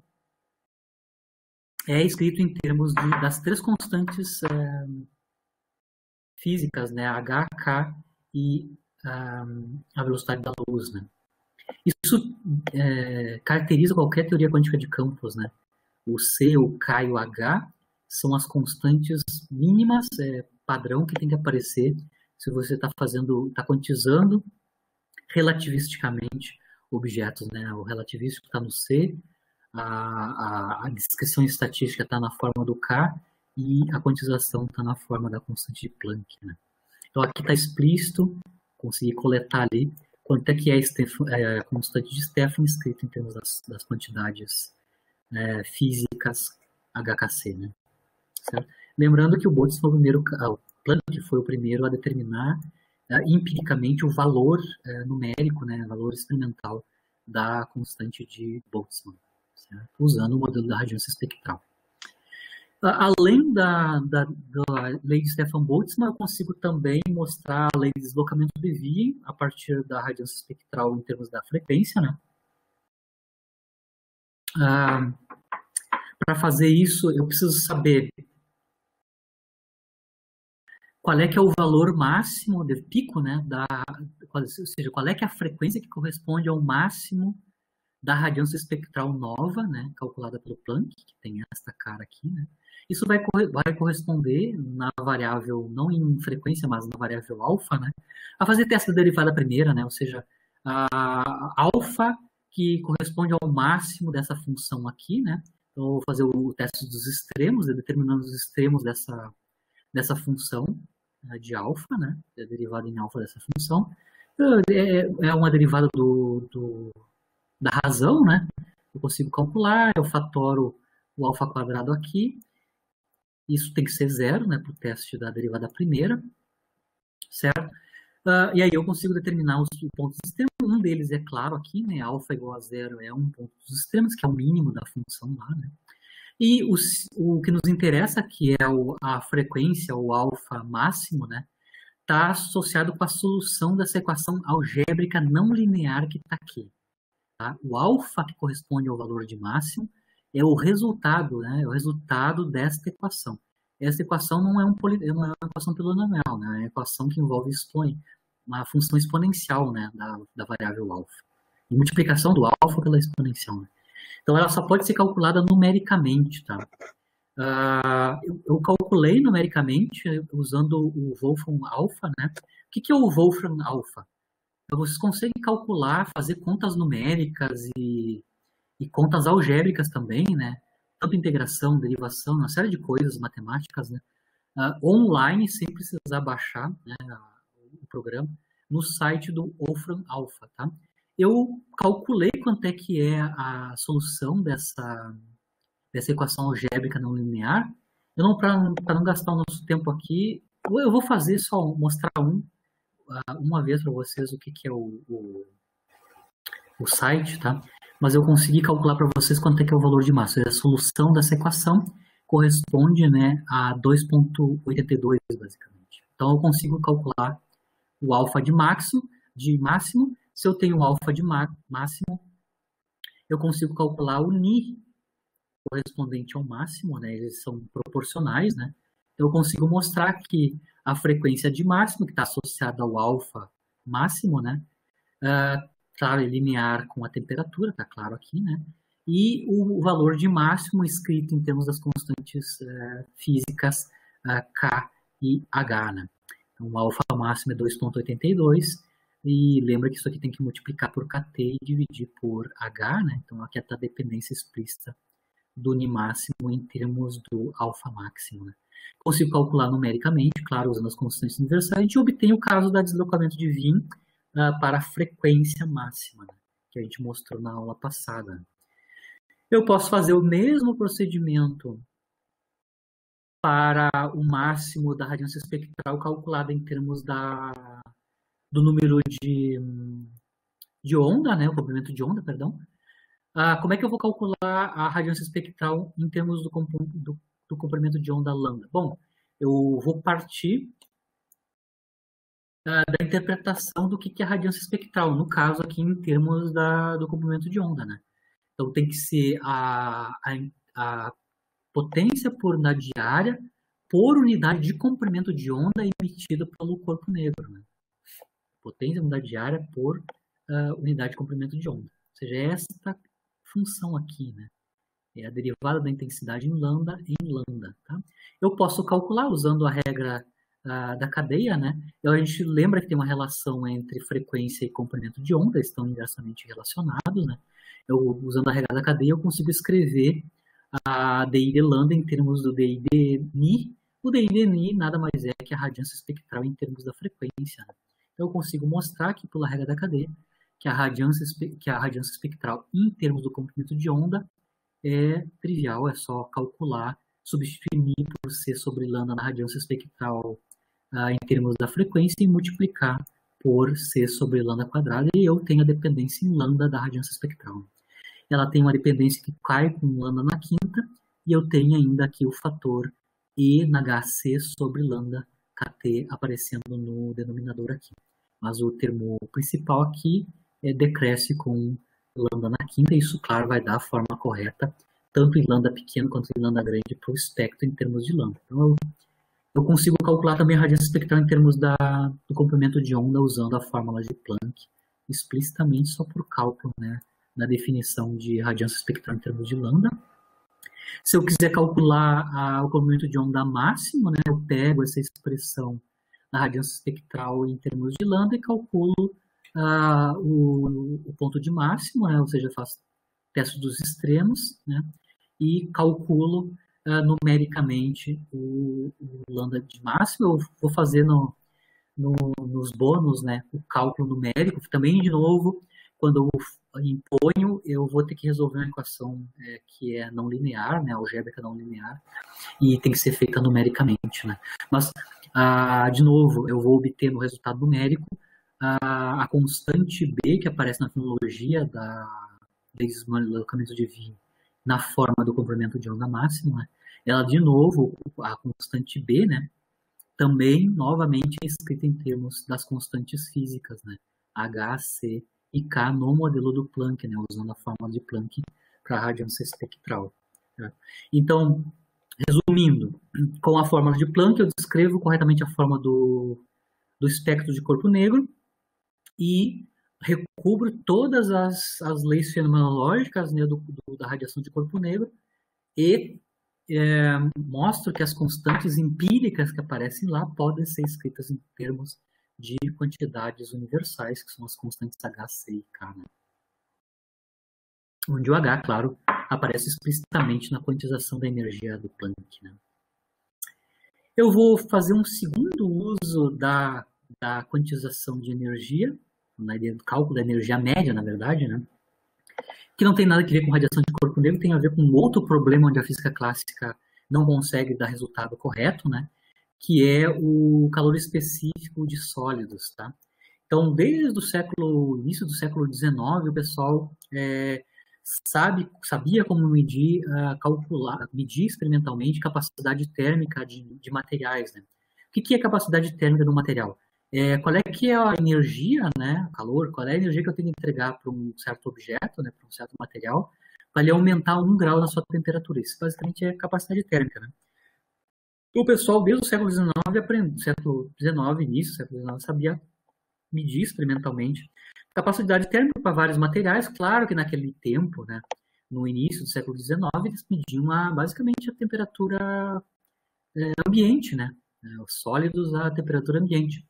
É escrito em termos das três constantes físicas, né? H, K e a velocidade da luz, né? Isso caracteriza qualquer teoria quântica de campos, né? O C, o K e o H são as constantes mínimas padrão que tem que aparecer se você está quantizando relativisticamente objetos, né? O relativístico está no C, a descrição estatística está na forma do K e a quantização está na forma da constante de Planck, né? Então aqui está explícito, consegui coletar ali quanto é que é a constante de Stefan escrito em termos das quantidades físicas HKC, né? Certo? Lembrando que o Boltzmann foi o Planck foi o primeiro a determinar empiricamente o valor numérico, né, valor experimental da constante de Boltzmann, certo? Usando o modelo da radiância espectral. Além da lei de Stefan-Boltzmann, eu consigo também mostrar a lei de deslocamento de Wien a partir da radiância espectral em termos da frequência, né? Para fazer isso, eu preciso saber qual é que é o valor máximo de pico, né, ou seja, qual é que é a frequência que corresponde ao máximo da radiância espectral nova, né, calculada pelo Planck, que tem esta cara aqui, né. Isso vai corresponder na variável, não em frequência, mas na variável alfa, né, a fazer teste da derivada primeira, né, ou seja, a alfa que corresponde ao máximo dessa função aqui, né. Então, eu vou fazer o teste dos extremos, determinando os extremos dessa função de alfa, né, a derivada em alfa dessa função. É uma derivada da razão, né? Eu consigo calcular, eu fatoro o alfa quadrado aqui. Isso tem que ser zero, né, para o teste da derivada primeira, certo? E aí eu consigo determinar os pontos extremos. Um deles é claro aqui, né? Alfa igual a zero é um ponto dos extremos, que é o mínimo da função lá, né? E o que nos interessa, que é a frequência, o alfa máximo, né? Está associado com a solução dessa equação algébrica não linear que está aqui. Tá? O alfa, que corresponde ao valor de máximo, é o resultado, né? É o resultado desta equação. Essa equação não é uma equação polinomial, né? É uma equação que envolve uma função exponencial, né? da variável alfa. E multiplicação do alfa pela exponencial. Né? Então, ela só pode ser calculada numericamente, tá? Eu calculei numericamente usando o Wolfram Alpha, né? O que é o Wolfram Alpha? Vocês conseguem calcular, fazer contas numéricas e contas algébricas também, né? Tanto integração, derivação, uma série de coisas matemáticas, né? Online, sem precisar baixar, né, o programa, no site do Wolfram Alpha, tá? Eu calculei quanto é que é a solução dessa equação algébrica não linear. Para não gastar o nosso tempo aqui, eu vou fazer só mostrar uma vez para vocês o que é o site, tá? Mas eu consegui calcular para vocês quanto é que é o valor de massa. A solução dessa equação corresponde, né, a 2,82, basicamente. Então, eu consigo calcular o alfa de máximo. Se eu tenho o alfa de máximo, eu consigo calcular o ni correspondente ao máximo, né? Eles são proporcionais, né? Então, eu consigo mostrar que a frequência de máximo, que está associada ao alfa máximo, né? Claro, é linear com a temperatura, está claro aqui, né? E o valor de máximo escrito em termos das constantes físicas K e H, né? Então, o alfa máximo é 2,82, e lembra que isso aqui tem que multiplicar por Kt e dividir por H, né? Então, aqui está a dependência explícita do Ni máximo em termos do alfa máximo, né? Consigo calcular numericamente, claro, usando as constantes universais, e a gente obtém o caso do deslocamento de Wien para a frequência máxima, né, que a gente mostrou na aula passada. Eu posso fazer o mesmo procedimento para o máximo da radiância espectral calculada em termos do número de onda, né, o comprimento de onda, perdão. Como é que eu vou calcular a radiância espectral em termos do comprimento de onda lambda? Bom, eu vou partir da interpretação do que é a radiância espectral, no caso aqui em termos do comprimento de onda, né? Então tem que ser a potência por unidade de área por unidade de comprimento de onda emitida pelo corpo negro, né? Potência por unidade de área por unidade de comprimento de onda. Ou seja, é esta função aqui, né? É a derivada da intensidade em lambda, tá? Eu posso calcular usando a regra da cadeia, né? Então, a gente lembra que tem uma relação entre frequência e comprimento de onda, estão inversamente relacionados, né? Usando a regra da cadeia, eu consigo escrever a DI de lambda em termos do DI de Ni. O DI de Ni nada mais é que a radiância espectral em termos da frequência, né? Então, eu consigo mostrar aqui pela regra da cadeia que a radiância espectral em termos do comprimento de onda é trivial, é só calcular, substituir μ por C sobre lambda na radiância espectral em termos da frequência e multiplicar por C sobre lambda quadrada, e eu tenho a dependência em lambda da radiância espectral. Ela tem uma dependência que cai com lambda na quinta, e eu tenho ainda aqui o fator E na HC sobre lambda KT aparecendo no denominador aqui. Mas o termo principal aqui decresce com lambda na quinta, e isso, claro, vai dar a forma correta, tanto em lambda pequeno quanto em lambda grande, para o espectro em termos de lambda. Então, eu consigo calcular também a radiância espectral em termos do comprimento de onda usando a fórmula de Planck, explicitamente só por cálculo, né, na definição de radiância espectral em termos de lambda. Se eu quiser calcular o comprimento de onda máximo, né, eu pego essa expressão da radiância espectral em termos de lambda e calculo o ponto de máximo, né, ou seja, faço teste dos extremos, né, e calculo numericamente o lambda de máximo. Eu vou fazer nos bônus, né, o cálculo numérico. Também, de novo, quando eu imponho, eu vou ter que resolver uma equação que é não linear, né, algébrica não linear, e tem que ser feita numericamente, né. Mas, de novo, eu vou obter no resultado numérico a constante B, que aparece na fonologia da deslocamento de Wien na forma do comprimento de onda máxima, né? Ela, de novo, a constante B, né, também, novamente, é escrita em termos das constantes físicas, né, H, C e K no modelo do Planck, né, usando a fórmula de Planck para a radiância espectral. Tá? Então, resumindo, com a fórmula de Planck, eu descrevo corretamente a forma do espectro de corpo negro e recubro todas as leis fenomenológicas, né, da radiação de corpo negro e mostro que as constantes empíricas que aparecem lá podem ser escritas em termos de quantidades universais, que são as constantes H, C e K. Né? Onde o H, claro, aparece explicitamente na quantização da energia do Planck. Né? Eu vou fazer um segundo uso da quantização de energia, na ideia do cálculo da energia média, na verdade, né? Que não tem nada a ver com radiação de corpo negro, tem a ver com outro problema onde a física clássica não consegue dar resultado correto, né? Que é o calor específico de sólidos, tá? Então, desde o início do século XIX, o pessoal sabia como medir, medir experimentalmente capacidade térmica de materiais, né? O que é capacidade térmica do material? Qual é que é a energia, né, calor, qual é a energia que eu tenho que entregar para um certo objeto, né, para um certo material, para ele aumentar 1 grau na sua temperatura. Isso basicamente é capacidade térmica. Né? O pessoal, desde o século XIX, início do século XIX, sabia medir experimentalmente capacidade térmica para vários materiais. Claro que naquele tempo, né, no início do século XIX, eles mediam basicamente a temperatura ambiente, né, os sólidos à temperatura ambiente.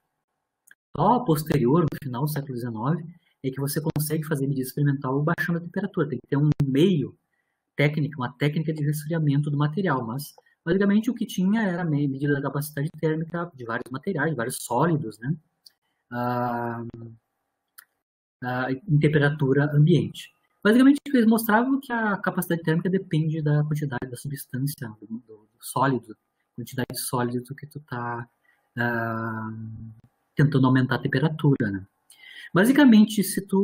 Só posterior, no final do século XIX, é que você consegue fazer medida experimental baixando a temperatura. Tem que ter um meio técnico, uma técnica de resfriamento do material, mas basicamente o que tinha era a medida da capacidade térmica de vários materiais, de vários sólidos, né, em temperatura ambiente. Basicamente, eles mostravam que a capacidade térmica depende da quantidade da substância, do sólido, quantidade de sólido que tu está tentando aumentar a temperatura, né? Basicamente, se tu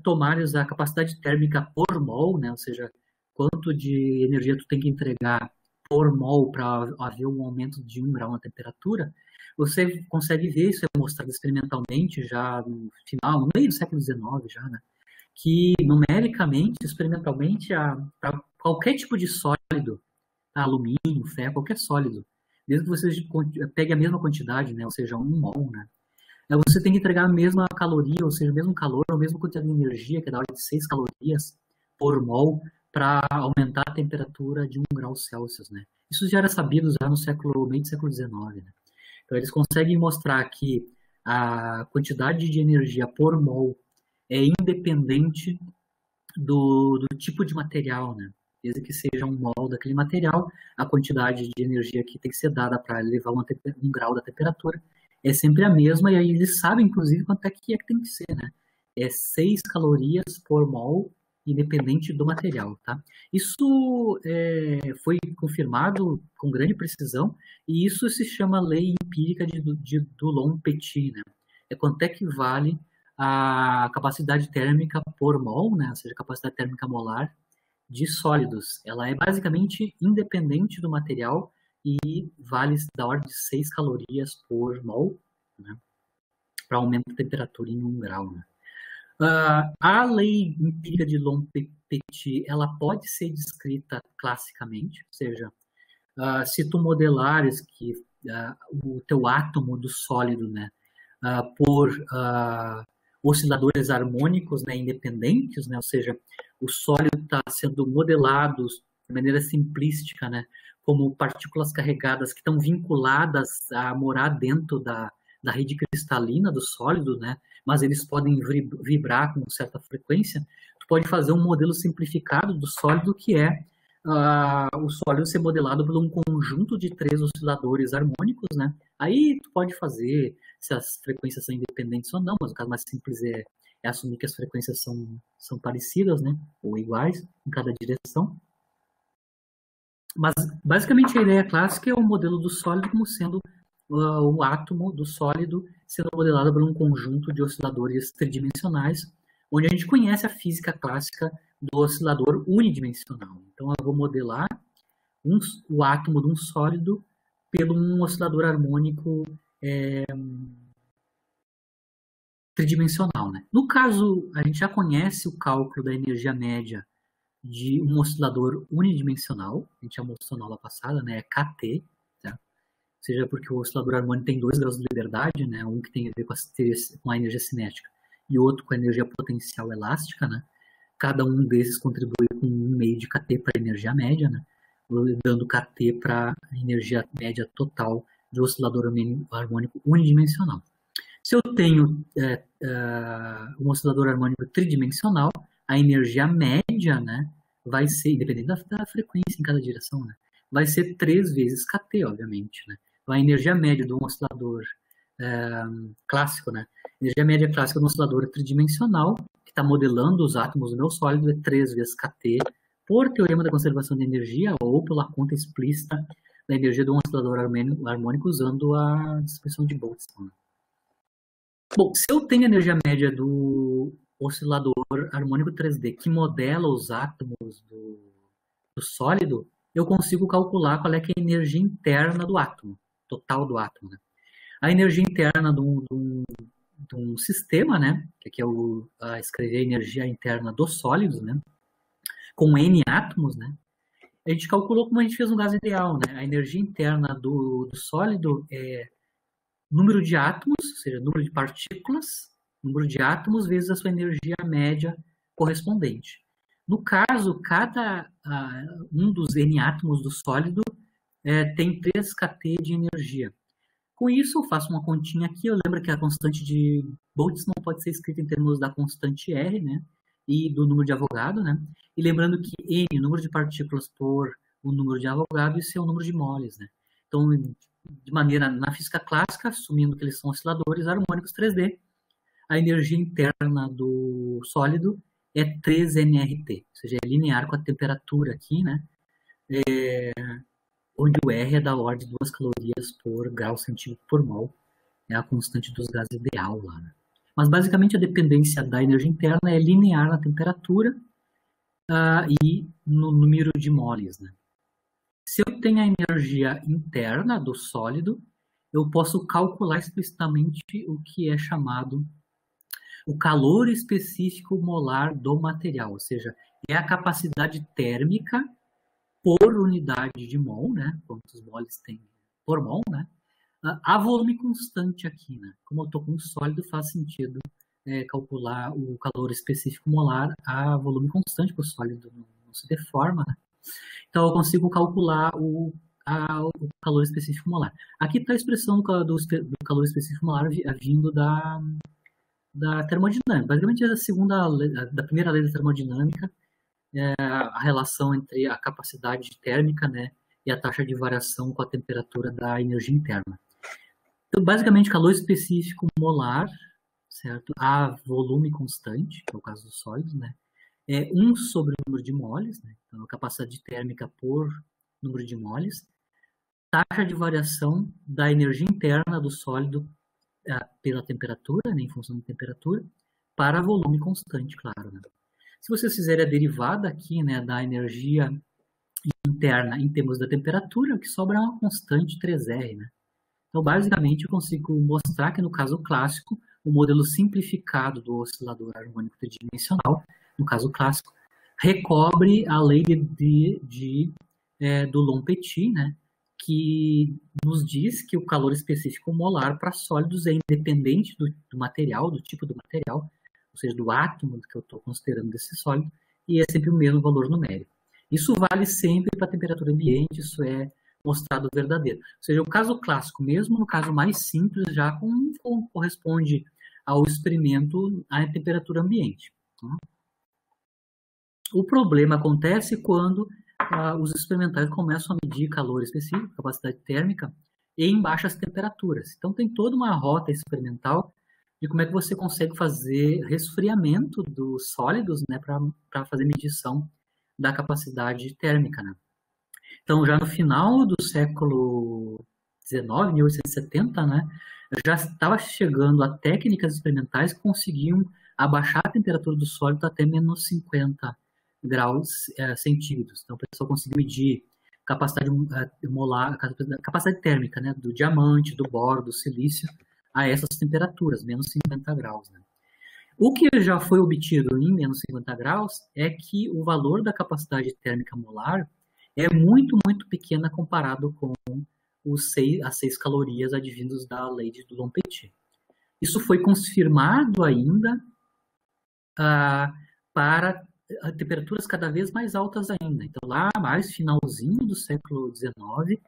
tomares a capacidade térmica por mol, né, ou seja, quanto de energia tu tem que entregar por mol para haver um aumento de 1 grau na temperatura, você consegue ver, isso é mostrado experimentalmente já no meio do século XIX já, né, que numericamente, experimentalmente, para qualquer tipo de sólido, alumínio, ferro, qualquer sólido, mesmo que você pegue a mesma quantidade, né, ou seja, 1 mol, né, você tem que entregar a mesma caloria, ou seja, o mesmo calor, a mesma quantidade de energia, que é da ordem de 6 calorias por mol, para aumentar a temperatura de 1 grau Celsius, né? Isso já era sabido já no meio do século XIX, né? Então, eles conseguem mostrar que a quantidade de energia por mol é independente do tipo de material, né? Desde que seja um mol daquele material, a quantidade de energia que tem que ser dada para elevar 1 grau da temperatura é sempre a mesma, e aí eles sabem, inclusive, quanto é que tem que ser, né? É 6 calorias por mol, independente do material, tá? Isso foi confirmado com grande precisão, e isso se chama lei empírica de Dulong-Petit, né? É quanto é que vale a capacidade térmica por mol, né? Ou seja, a capacidade térmica molar de sólidos. Ela é basicamente independente do material, e vale da ordem de 6 calorias por mol, né, para aumento da temperatura em 1 grau. Né. A lei empírica de Dulong-Petit, ela pode ser descrita classicamente, ou seja, se tu modelares o teu átomo do sólido, né, por osciladores harmônicos, né, independentes, né, ou seja, o sólido está sendo modelado de maneira simplística, né, como partículas carregadas que estão vinculadas a morar dentro da rede cristalina do sólido, né, mas eles podem vibrar com certa frequência. Tu pode fazer um modelo simplificado do sólido que é o sólido ser modelado por um conjunto de 3 osciladores harmônicos, né? Aí tu pode fazer se as frequências são independentes ou não, mas o caso mais simples é assumir que as frequências são parecidas, né? Ou iguais em cada direção. Mas, basicamente, a ideia clássica é o modelo do sólido como sendo o átomo do sólido sendo modelado por um conjunto de osciladores tridimensionais, onde a gente conhece a física clássica do oscilador unidimensional. Então, eu vou modelar o átomo de um sólido pelo um oscilador harmônico tridimensional, né? No caso, a gente já conhece o cálculo da energia média de um oscilador unidimensional, a gente já mostrou na aula passada, né? É KT, tá? Seja porque o oscilador harmônico tem 2 graus de liberdade, né? Um que tem a ver com a energia cinética e outro com a energia potencial elástica, né? Cada um desses contribui com 1,5 de KT para a energia média, né? Dando KT para a energia média total do oscilador harmônico unidimensional. Se eu tenho um oscilador harmônico tridimensional, a energia média, né, vai ser, independente da frequência em cada direção, né, vai ser 3 vezes KT, obviamente. Né? Então, a energia média de um oscilador clássico, né, a energia média clássica de um oscilador tridimensional, que está modelando os átomos do meu sólido, é 3 vezes KT, por teorema da conservação de energia ou pela conta explícita da energia de um oscilador harmônico usando a distribuição de Boltzmann. Bom, se eu tenho a energia média do oscilador harmônico 3D que modela os átomos do sólido, eu consigo calcular qual é que é a energia interna do átomo, total do átomo. Né? A energia interna de um sistema, né, que aqui é escrever a energia interna dos sólidos, né, com N átomos, né, a gente calculou como a gente fez no gás ideal. Né? A energia interna do sólido é número de átomos, ou seja, número de partículas, número de átomos vezes a sua energia média correspondente. No caso, cada um dos N átomos do sólido tem 3 kT de energia. Com isso, eu faço uma continha aqui. Eu lembro que a constante de Boltzmann pode ser escrita em termos da constante R, né? E do número de Avogadro, né? E lembrando que N, o número de partículas por o número de Avogadro, isso é o número de moles, né? Então, de maneira, na física clássica, assumindo que eles são osciladores harmônicos 3D, a energia interna do sólido é 3nRT, ou seja, é linear com a temperatura aqui, né? Onde o R é da ordem de 2 calorias por grau centímetro por mol, é a constante dos gases ideal lá. Né? Mas, basicamente, a dependência da energia interna é linear na temperatura e no número de moles, né? Se eu tenho a energia interna do sólido, eu posso calcular explicitamente o que é chamado o calor específico molar do material, ou seja, é a capacidade térmica por unidade de mol, né? Quantos moles tem por mol, né? A volume constante aqui, né? Como eu estou com um sólido, faz sentido calcular o calor específico molar a volume constante, porque o sólido não se deforma, né? Então, eu consigo calcular o calor específico molar. Aqui está a expressão do calor específico molar vindo da termodinâmica. Basicamente, da primeira lei da termodinâmica, a relação entre a capacidade térmica, né, e a taxa de variação com a temperatura da energia interna. Então, basicamente, calor específico molar, certo? A volume constante, que é o caso dos sólidos, né? É 1 sobre o número de moles, né? Então, a capacidade térmica por número de moles, taxa de variação da energia interna do sólido pela temperatura, né, em função da temperatura, para volume constante, claro. Né? Se vocês fizerem a derivada aqui, né, da energia interna em termos da temperatura, o que sobra é uma constante 3R. Né? Então, basicamente, eu consigo mostrar que, no caso clássico, o modelo simplificado do oscilador harmônico tridimensional, no caso clássico, recobre a lei do Lompetit, né, que nos diz que o calor específico molar para sólidos é independente do material, do tipo do material, ou seja, do átomo que eu estou considerando desse sólido, e é sempre o mesmo valor numérico. Isso vale sempre para a temperatura ambiente, isso é mostrado verdadeiro. Ou seja, o caso clássico, mesmo no caso mais simples, já corresponde ao experimento à temperatura ambiente. O problema acontece quando os experimentais começam a medir calor específico, capacidade térmica, em baixas temperaturas. Então, tem toda uma rota experimental de como é que você consegue fazer resfriamento dos sólidos, né, para fazer medição da capacidade térmica, né? Então, já no final do século XIX, 1870, né, já estava chegando a técnicas experimentais que conseguiam abaixar a temperatura do sólido até menos 50 graus centígrados. Então, o pessoal conseguiu medir capacidade molar, capacidade térmica, né, do diamante, do boro, do silício, a essas temperaturas, menos 50 graus. Né? O que já foi obtido em menos 50 graus é que o valor da capacidade térmica molar é muito, muito pequena comparado com as 6 calorias advindas da lei de Dulong-Petit. Isso foi confirmado ainda para temperaturas cada vez mais altas ainda. Então, lá mais finalzinho do século XIX,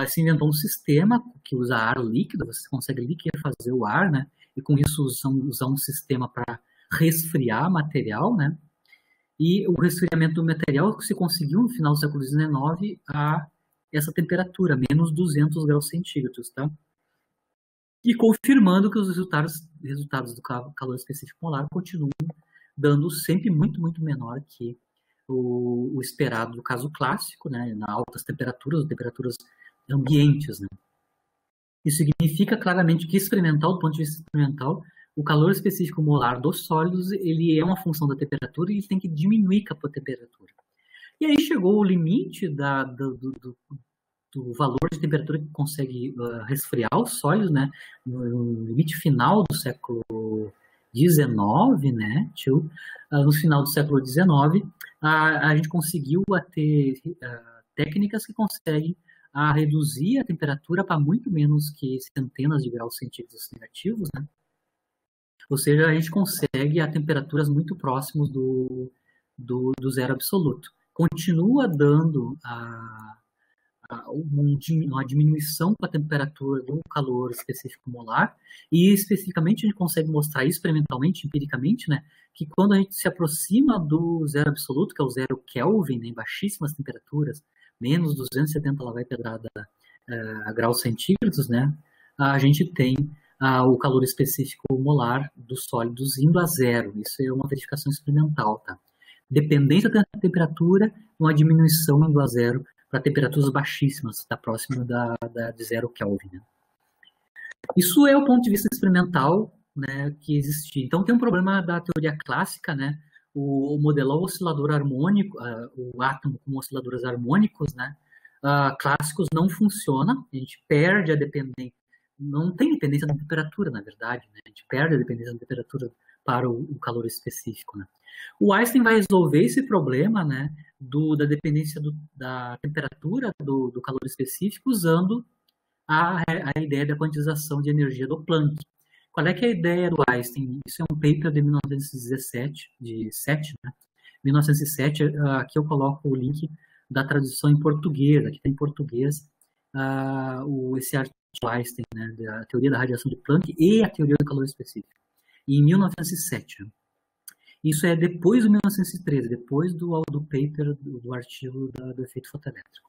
se inventou um sistema que usa ar líquido, você consegue liquefazer o ar, né? E com isso usar um sistema para resfriar material, né? E o resfriamento do material que se conseguiu no final do século XIX a essa temperatura, menos 200 graus centígrados, tá? E confirmando que os resultados do calor específico molar continuam dando sempre muito, muito menor que o esperado do caso clássico, né? Na altas temperaturas ambientes, né? Isso significa claramente que do ponto de vista experimental, o calor específico molar dos sólidos, ele é uma função da temperatura e ele tem que diminuir com a temperatura. E aí chegou o limite do valor de temperatura que consegue resfriar os sólidos, né? No limite final do século XIX, né? No final do século XIX, a gente conseguiu ter técnicas que conseguem reduzir a temperatura para muito menos que centenas de graus centígrados negativos, né? Ou seja, a gente consegue a temperaturas muito próximas do zero absoluto. Continua dando uma diminuição com a temperatura do calor específico molar, e especificamente a gente consegue mostrar experimentalmente, empiricamente, né, que quando a gente se aproxima do zero absoluto, que é o 0 Kelvin, né, em baixíssimas temperaturas, menos 270 lá vai pedrada graus centígrados, né, a gente tem o calor específico molar dos sólidos indo a zero. Isso é uma verificação experimental, tá? Dependência da temperatura, uma diminuição indo a zero para temperaturas baixíssimas, está próximo de 0 Kelvin. Né? Isso é o ponto de vista experimental, né, que existe. Então tem um problema da teoria clássica, né? O modelar o oscilador harmônico, o átomo como osciladores harmônicos, né? Clássicos não funciona, a gente perde a dependência. Não tem dependência da temperatura, na verdade, né? A gente perde a dependência da temperatura para o calor específico, né? O Einstein vai resolver esse problema, né, da dependência da temperatura do calor específico usando a ideia da quantização de energia do Planck. Qual é que é a ideia do Einstein? Isso é um paper de 1917, né? 1907, aqui eu coloco o link da tradução em português, aqui tem em português esse artigo do Einstein, né, da teoria da radiação de Planck e a teoria do calor específico, em 1907. Né? Isso é depois de 1913, depois do paper, do artigo do efeito fotoelétrico.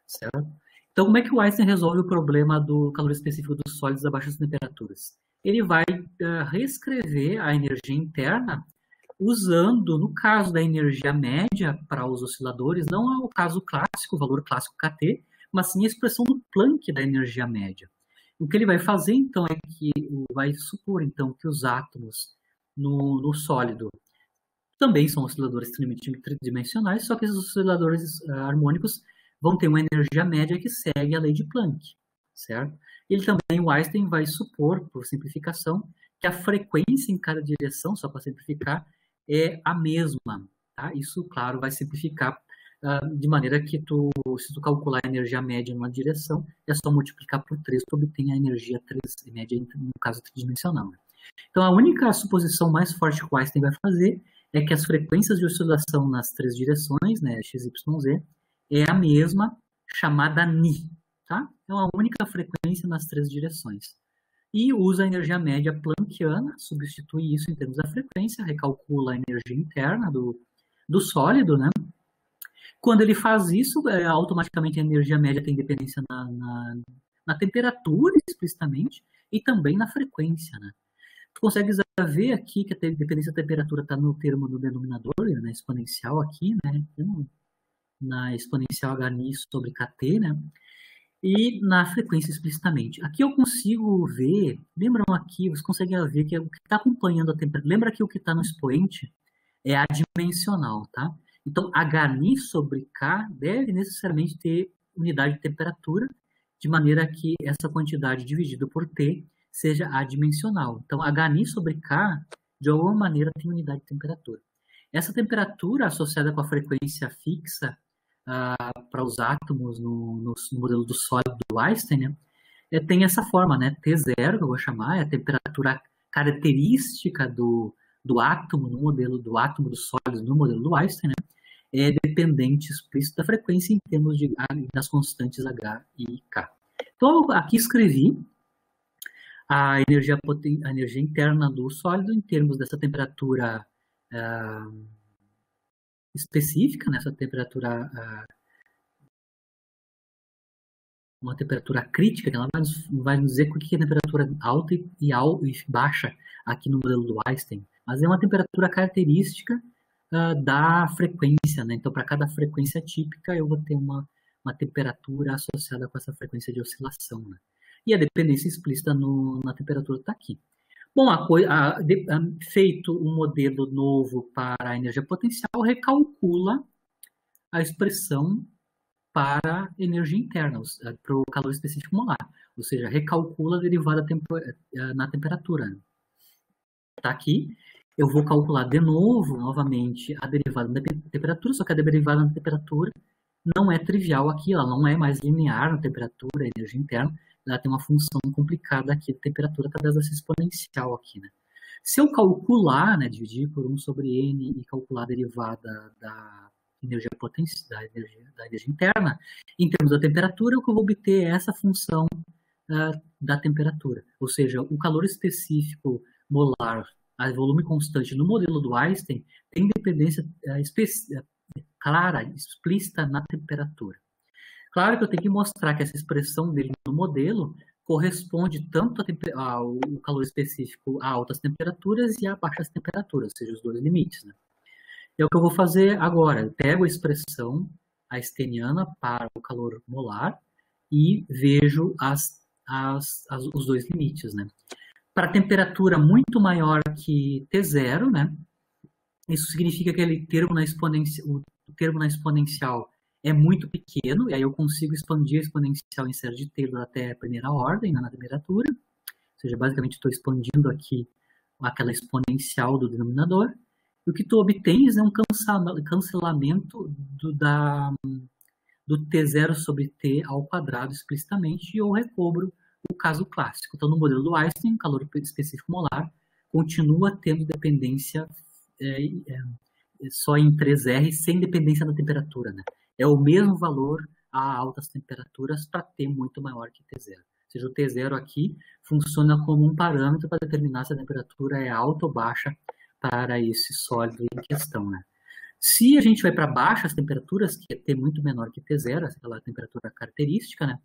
Certo? Então, como é que o Einstein resolve o problema do calor específico dos sólidos a baixas temperaturas? Ele vai reescrever a energia interna usando, no caso da energia média para os osciladores, não é o caso clássico, o valor clássico KT, mas sim a expressão do Planck da energia média. O que ele vai fazer, então, é que vai supor, então, que os átomos no sólido também são osciladores tridimensionais, só que esses osciladores harmônicos vão ter uma energia média que segue a lei de Planck, certo? Ele também, o Einstein, vai supor, por simplificação, que a frequência em cada direção, só para simplificar, é a mesma. Tá? Isso, claro, vai simplificar de maneira que se tu calcular a energia média numa direção, é só multiplicar por 3, tu obtém a energia 3, média, no caso tridimensional. Então, a única suposição mais forte que o Einstein vai fazer é que as frequências de oscilação nas 3 direções, né, x, y, z, é a mesma, chamada Ni, tá? Então, a única frequência nas 3 direções. E usa a energia média planckiana, substitui isso em termos da frequência, recalcula a energia interna do sólido, né? Quando ele faz isso, automaticamente a energia média tem dependência na temperatura, explicitamente, e também na frequência, né? Tu consegue ver aqui que a dependência da temperatura está no termo do denominador, na exponencial aqui, né? Na exponencial Hni sobre Kt, né? E na frequência explicitamente. Aqui eu consigo ver, lembram aqui, vocês conseguem ver que o que está acompanhando a temperatura, lembra que o que está no expoente é adimensional, tá? Então, Hni sobre K deve necessariamente ter unidade de temperatura, de maneira que essa quantidade dividida por T seja adimensional. Então, Hni sobre K, de alguma maneira, tem unidade de temperatura. Essa temperatura associada com a frequência fixa para os átomos no modelo do sólido do Einstein, né, tem essa forma, né? T0, que eu vou chamar, é a temperatura característica do átomo no modelo do átomo do sólido no modelo do Einstein, né? É dependente explícito da frequência em termos das constantes H e K. Então, aqui escrevi a energia interna do sólido em termos dessa temperatura específica, nessa temperatura, uma temperatura crítica, que ela vai nos dizer o que é temperatura alta e baixa aqui no modelo do Einstein, mas é uma temperatura característica da frequência, né? Então, para cada frequência típica, eu vou ter uma temperatura associada com essa frequência de oscilação, né? E a dependência explícita na temperatura está aqui. Bom, feito um modelo novo para a energia potencial, recalcula a expressão para energia interna, para o calor específico molar. Ou seja, recalcula a derivada na temperatura. Está aqui. Eu vou calcular de novo, novamente, a derivada da temperatura, só que a derivada da temperatura não é trivial aqui, ela não é mais linear na temperatura, a energia interna, ela tem uma função complicada aqui de temperatura através dessa exponencial aqui, né? Se eu calcular, né, dividir por 1 sobre n e calcular a derivada da energia da energia interna, em termos da temperatura, o que eu vou obter é essa função da temperatura. Ou seja, o calor específico molar a volume constante no modelo do Einstein tem dependência clara, explícita na temperatura. Claro que eu tenho que mostrar que essa expressão dele no modelo corresponde tanto ao calor específico a altas temperaturas e a baixas temperaturas, ou seja, os dois limites, né? É o que eu vou fazer agora. Eu pego a expressão einsteiniana para o calor molar e vejo os dois limites, né? Para temperatura muito maior que T0, né? Isso significa que o termo na exponencial é muito pequeno, e aí eu consigo expandir a exponencial em série de Taylor até a primeira ordem, né, na temperatura. Ou seja, basicamente estou expandindo aqui aquela exponencial do denominador. E o que tu obtens é um cancelamento do T0 sobre T ao quadrado explicitamente, e eu recobro o caso clássico. Então, no modelo do Einstein, o calor específico molar continua tendo dependência só em 3R, sem dependência da temperatura, né? É o mesmo valor a altas temperaturas para T muito maior que T0. Ou seja, o T0 aqui funciona como um parâmetro para determinar se a temperatura é alta ou baixa para esse sólido em questão, né? Se a gente vai para baixas temperaturas, que é T muito menor que T0, aquela temperatura característica, né?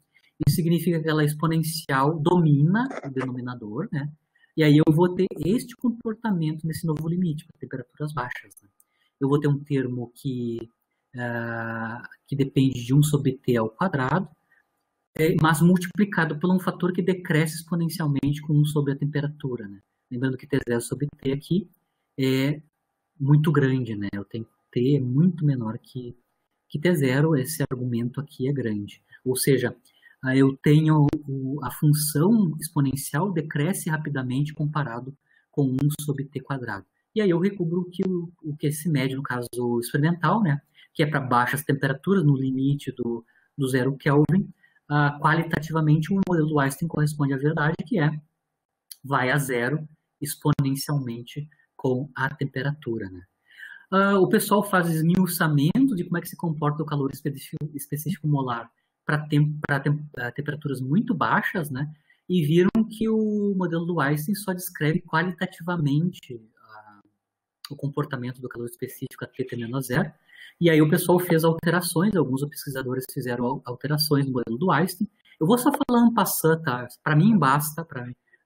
Isso significa que aquela exponencial domina o denominador, né? E aí eu vou ter este comportamento nesse novo limite, para temperaturas baixas, né? Eu vou ter um termo que depende de 1 sobre T ao quadrado, mas multiplicado por um fator que decresce exponencialmente com 1 sobre a temperatura, né? Lembrando que T0 sobre T aqui é muito grande, né? Eu tenho T é muito menor que T0, esse argumento aqui é grande. Ou seja, eu tenho a função exponencial decresce rapidamente comparado com 1 sobre T quadrado. E aí eu recubro o que se mede, no caso experimental, né? que é para baixas temperaturas, no limite do 0 Kelvin. Qualitativamente, o modelo do Einstein corresponde à verdade, que vai a zero exponencialmente com a temperatura, né? O pessoal faz esmiuçamento de como é que se comporta o calor específico molar para temperaturas muito baixas, né? E viram que o modelo do Einstein só descreve qualitativamente o comportamento do calor específico a T tendendo a zero. E aí o pessoal fez alterações, alguns pesquisadores fizeram alterações no modelo do Einstein. Eu vou só falar um passant, tá? Para mim basta,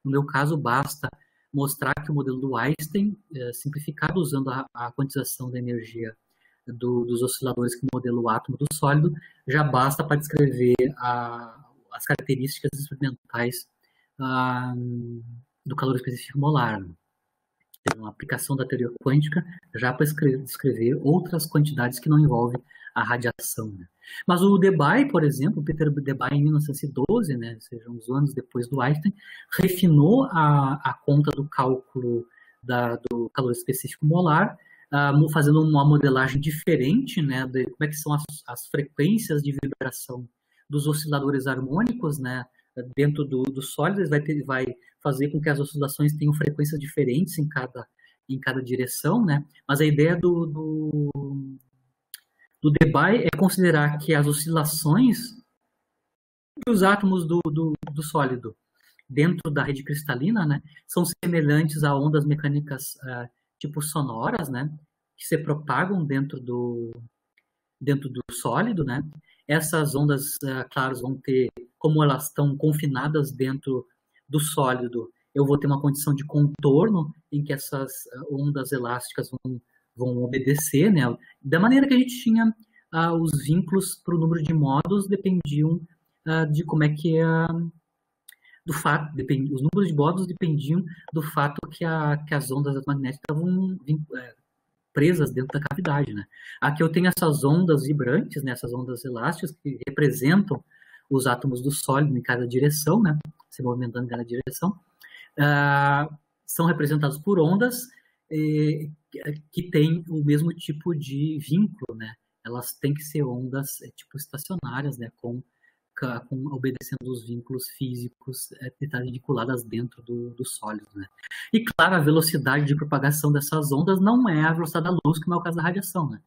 no meu caso basta mostrar que o modelo do Einstein, simplificado usando a quantização da energia dos osciladores que modela o átomo do sólido, já basta para descrever as características experimentais do calor específico molar. Uma aplicação da teoria quântica já para descrever outras quantidades que não envolvem a radiação, né? Mas o Debye, por exemplo, Peter Debye, em 1912, né, ou seja, uns anos depois do Einstein, refinou a conta do cálculo do calor específico molar, fazendo uma modelagem diferente, né, de como é que são as frequências de vibração dos osciladores harmônicos, né, dentro do sólido. Vai fazer com que as oscilações tenham frequências diferentes em cada direção, né? Mas a ideia do Debye é considerar que as oscilações dos átomos do sólido dentro da rede cristalina, né, são semelhantes a ondas mecânicas tipo sonoras, né, que se propagam dentro do sólido, né? Essas ondas, claro, vão ter, como elas estão confinadas dentro do sólido, eu vou ter uma condição de contorno em que essas ondas elásticas vão obedecer, né? Da maneira que a gente tinha os vínculos para o número de modos dependiam de como é que do fato, os números de modos dependiam do fato que as ondas magnéticas estavam presas dentro da cavidade, né? Aqui eu tenho essas ondas vibrantes, né, essas ondas elásticas que representam os átomos do sólido em cada direção, né, se movimentando em cada direção, são representados por ondas que têm o mesmo tipo de vínculo, né? Elas têm que ser ondas tipo estacionárias, né, obedecendo os vínculos físicos vinculadas dentro do sólido, né? E claro, a velocidade de propagação dessas ondas não é a velocidade da luz, que não é o caso da radiação, né?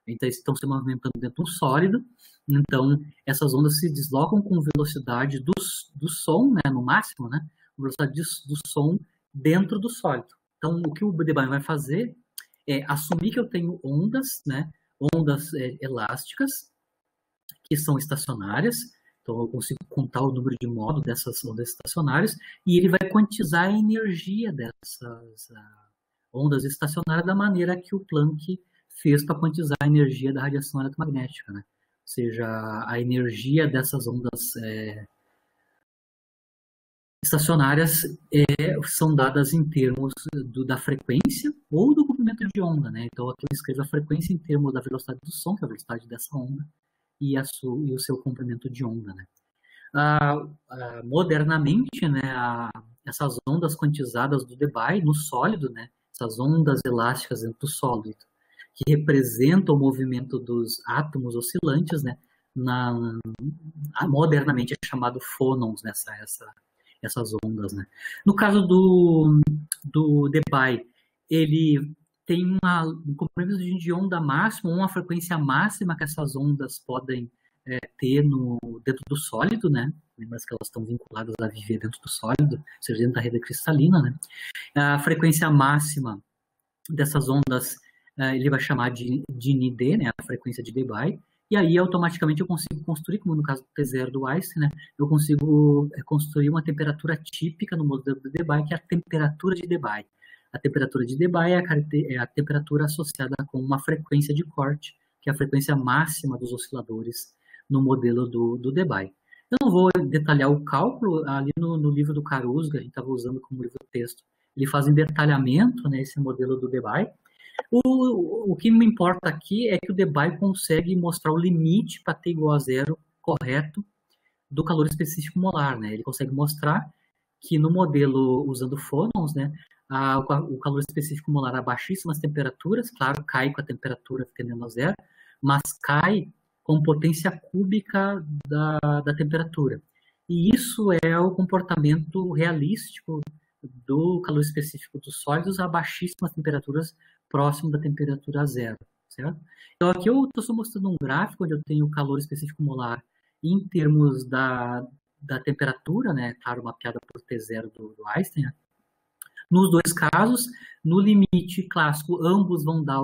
Então, eles estão se movimentando dentro de um sólido, então essas ondas se deslocam com velocidade do som, né, no máximo, né? Velocidade do som dentro do sólido. Então, o que o Debye vai fazer é assumir que eu tenho ondas, né? Ondas elásticas, que são estacionárias. Então, eu consigo contar o número de modos dessas ondas estacionárias e ele vai quantizar a energia dessas ondas estacionárias da maneira que o Planck fez para quantizar a energia da radiação eletromagnética, né? Ou seja, a energia dessas ondas estacionárias são dadas em termos da frequência ou do comprimento de onda, né? Então, aqui eu escrevo a frequência em termos da velocidade do som, que é a velocidade dessa onda, e o seu comprimento de onda, né? Modernamente, né, essas ondas quantizadas do Debye no sólido, né, essas ondas elásticas dentro do sólido, que representam o movimento dos átomos oscilantes, né, modernamente é chamado fônons, né, essas ondas, né. No caso do Debye, ele tem um comprimento de onda máximo, uma frequência máxima que essas ondas podem ter dentro do sólido, né? Lembra que elas estão vinculadas a viver dentro do sólido, ou seja, dentro da rede cristalina, né? A frequência máxima dessas ondas ele vai chamar de ND, né? A frequência de Debye. E aí, automaticamente, eu consigo construir, como no caso do T0 do Einstein, né? Eu consigo construir uma temperatura típica no modelo do Debye, que é a temperatura de Debye. A temperatura de Debye é a temperatura associada com uma frequência de corte, que é a frequência máxima dos osciladores no modelo do Debye. Eu não vou detalhar o cálculo, ali no livro do Caruso, que a gente estava usando como livro texto, ele faz em detalhamento, né, esse modelo do Debye. O que me importa aqui é que o Debye consegue mostrar o limite para T igual a zero correto do calor específico molar, né? Ele consegue mostrar que no modelo usando fônons, né, o calor específico molar a baixíssimas temperaturas, claro, cai com a temperatura tendendo a zero, mas cai com potência cúbica da temperatura. E isso é o comportamento realístico do calor específico dos sólidos a baixíssimas temperaturas próximo da temperatura zero, certo? Então aqui eu estou só mostrando um gráfico onde eu tenho o calor específico molar em termos da temperatura, né? Claro, mapeada por T0 do Einstein, né? Nos dois casos, no limite clássico, ambos vão dar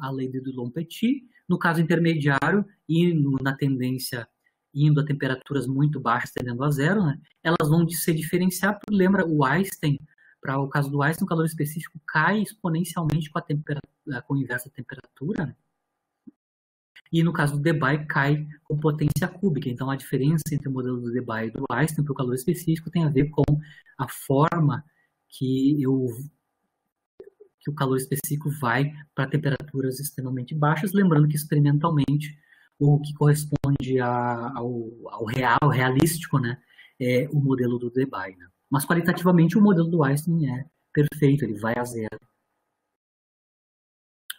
a lei de Dulong-Petit. No caso intermediário, e na tendência indo a temperaturas muito baixas, tendendo a zero, né, elas vão se diferenciar. Lembra o Einstein, para o caso do Einstein, o calor específico cai exponencialmente com o inverso da temperatura, né? E no caso do Debye, cai com potência cúbica. Então, a diferença entre o modelo do Debye e do Einstein para o calor específico tem a ver com a forma que o calor específico vai para temperaturas extremamente baixas, lembrando que experimentalmente o que corresponde ao realístico, né, é o modelo do Debye, né? Mas qualitativamente o modelo do Einstein é perfeito, ele vai a zero.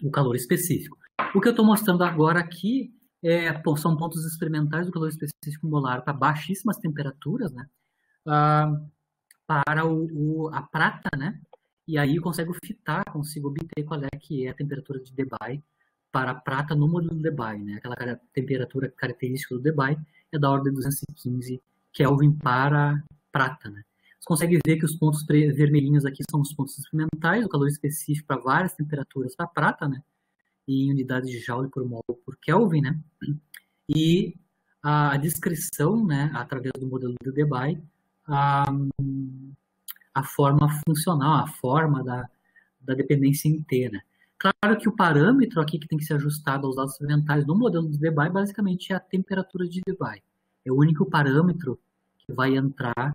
O calor específico. O que eu estou mostrando agora aqui são pontos experimentais do calor específico molar para baixíssimas temperaturas, né, para a prata, né? E aí eu consigo obter qual é que é a temperatura de Debye para a prata no modelo do Debye, né? Aquela temperatura característica do Debye é da ordem de 215 Kelvin para prata, né? Você consegue ver que os pontos vermelhinhos aqui são os pontos experimentais, o calor específico para várias temperaturas para prata, né? Em unidades de Joule por mol por Kelvin, né? E a descrição, né? Através do modelo do Debye, a forma funcional, a forma da dependência inteira. Claro que o parâmetro aqui que tem que ser ajustado aos dados experimentais no modelo do Debye basicamente é a temperatura de Debye. É o único parâmetro que vai entrar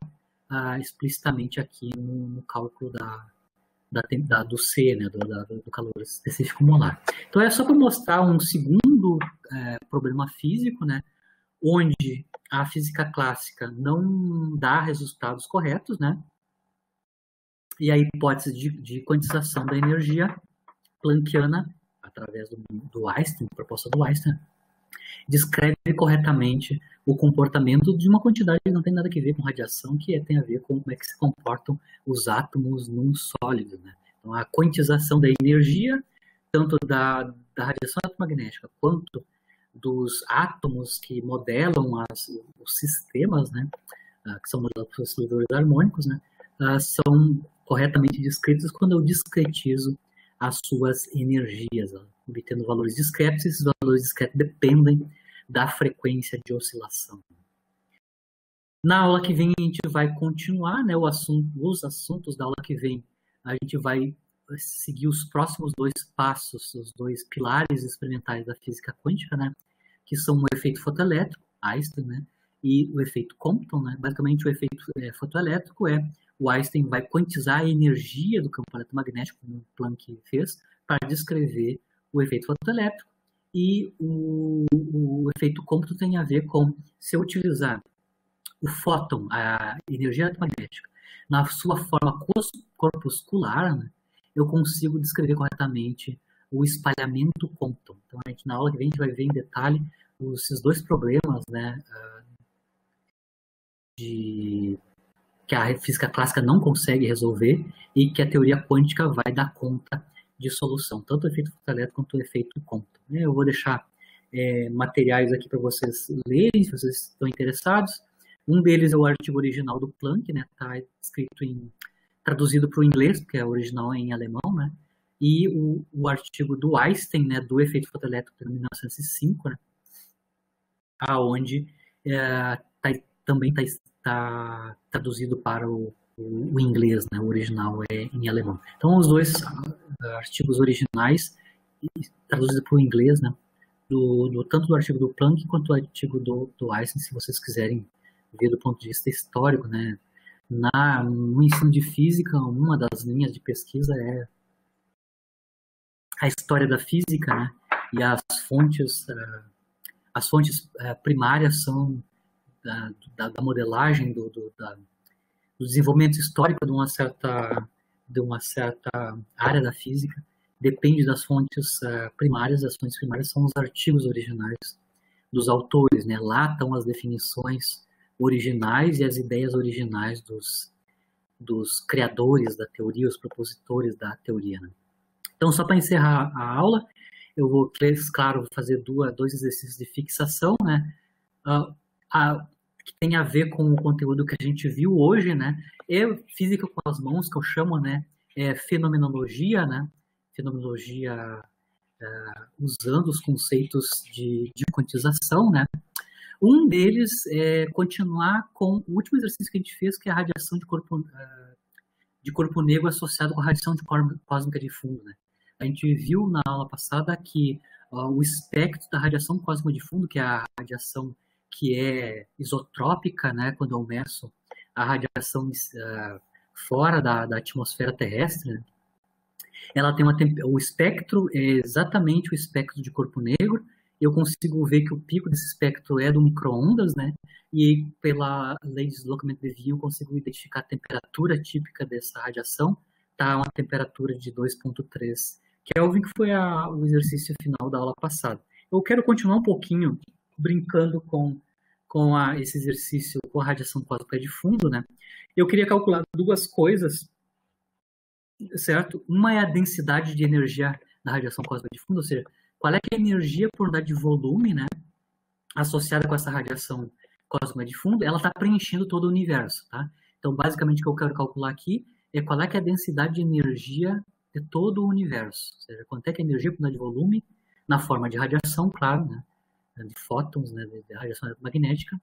explicitamente aqui no cálculo do C, né, do calor específico molar. Então é só para mostrar um segundo problema físico, né, onde a física clássica não dá resultados corretos, né, e a hipótese de quantização da energia planckiana, através do Einstein, proposta do Einstein, descreve corretamente o comportamento de uma quantidade que não tem nada a ver com radiação, que tem a ver com como é que se comportam os átomos num sólido, né? Então, a quantização da energia, tanto da radiação eletromagnética quanto dos átomos que modelam os sistemas, né, que são modelados por osciladores harmônicos, né, são corretamente descritos quando eu discretizo as suas energias, obtendo valores discretos. Esses valores discretos dependem da frequência de oscilação. Na aula que vem a gente vai continuar, né, os assuntos da aula que vem. A gente vai seguir os próximos dois passos, os dois pilares experimentais da física quântica, né, que são o efeito fotoelétrico, Einstein, né, e o efeito Compton, né. Basicamente o efeito fotoelétrico o Einstein vai quantizar a energia do campo eletromagnético, como o Planck fez, para descrever o efeito fotoelétrico. E o efeito Compton tem a ver com se eu utilizar o fóton, a energia eletromagnética, na sua forma corpuscular, né, eu consigo descrever corretamente o espalhamento Compton. Então, na aula que vem, a gente vai ver em detalhe esses dois problemas, né, que a física clássica não consegue resolver e que a teoria quântica vai dar conta de solução, tanto o efeito fotoelétrico quanto o efeito Compton. Eu vou deixar materiais aqui para vocês lerem, se vocês estão interessados. Um deles é o artigo original do Planck, né? Está escrito traduzido para o inglês, porque é original em alemão, né? E o artigo do Einstein, né, do efeito fotoelétrico de 1905, né? Aonde também está traduzido para o inglês, né? O original é em alemão. Então, os dois artigos originais traduzidos para o inglês, né? Tanto do artigo do Planck quanto do artigo do Einstein, se vocês quiserem ver do ponto de vista histórico, né? No ensino de física, uma das linhas de pesquisa é a história da física, né? E as fontes primárias são da modelagem, do desenvolvimento histórico de uma certa área da física. depende das fontes primárias. As fontes primárias são os artigos originais dos autores, né? Lá estão as definições originais e as ideias originais dos criadores da teoria, os propositores da teoria, né? Então, só para encerrar a aula, eu vou, claro, fazer dois exercícios de fixação, né? Que tem a ver com o conteúdo que a gente viu hoje, né? É física com as mãos, que eu chamo, né? É fenomenologia, né? Fenomenologia usando os conceitos de quantização, né? Um deles é continuar com o último exercício que a gente fez, que é a radiação de corpo negro associado com a radiação cósmica de fundo, né? A gente viu na aula passada que o espectro da radiação cósmica de fundo, que é a radiação que é isotrópica, né, quando eu meço a radiação fora da atmosfera terrestre, né, ela tem o espectro é exatamente o espectro de corpo negro. Eu consigo ver que o pico desse espectro é do micro-ondas, né? E pela lei de deslocamento de Wien eu consigo identificar a temperatura típica dessa radiação. Tá uma temperatura de 2,3 Kelvin, que foi o exercício final da aula passada. Eu quero continuar um pouquinho brincando com esse exercício com a radiação cósmica de fundo, né? Eu queria calcular duas coisas, certo? Uma é a densidade de energia da radiação cósmica de fundo, ou seja, qual é a energia por unidade de volume, né, associada com essa radiação cósmica de fundo. Ela está preenchendo todo o universo, tá? Então, basicamente, o que eu quero calcular aqui é qual é que é a densidade de energia de todo o universo, ou seja, quanto é que é a energia por unidade de volume na forma de radiação, claro, né, de fótons, né, de radiação eletromagnética,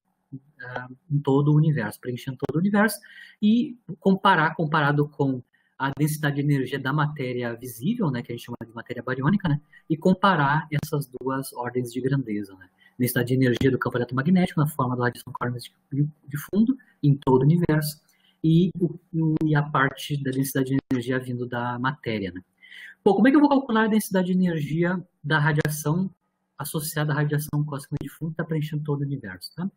em todo o universo, preenchendo todo o universo, e comparado com a densidade de energia da matéria visível, né, que a gente chama de matéria bariônica, né, e comparar essas duas ordens de grandeza, né, densidade de energia do campo eletromagnético na forma da radiação cósmica de fundo em todo o universo, e a parte da densidade de energia vindo da matéria, né. Bom, como é que eu vou calcular a densidade de energia da radiação associada à radiação cósmica de fundo que está preenchendo todo o universo, tá?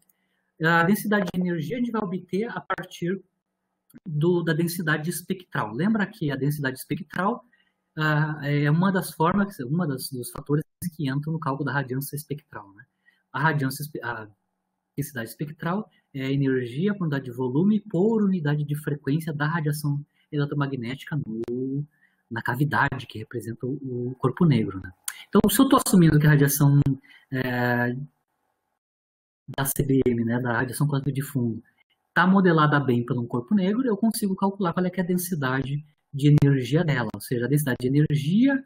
A densidade de energia a gente vai obter a partir da densidade espectral. Lembra que a densidade espectral é uma das formas, dos fatores que entram no cálculo da radiância espectral, né? A densidade espectral é a energia por unidade de volume por unidade de frequência da radiação eletromagnética na cavidade que representa o corpo negro, né? Então, se eu estou assumindo que a radiação da CBM, né, da radiação cósmica de fundo, está modelada bem por um corpo negro, eu consigo calcular qual é, que é a densidade de energia dela. Ou seja, a densidade de energia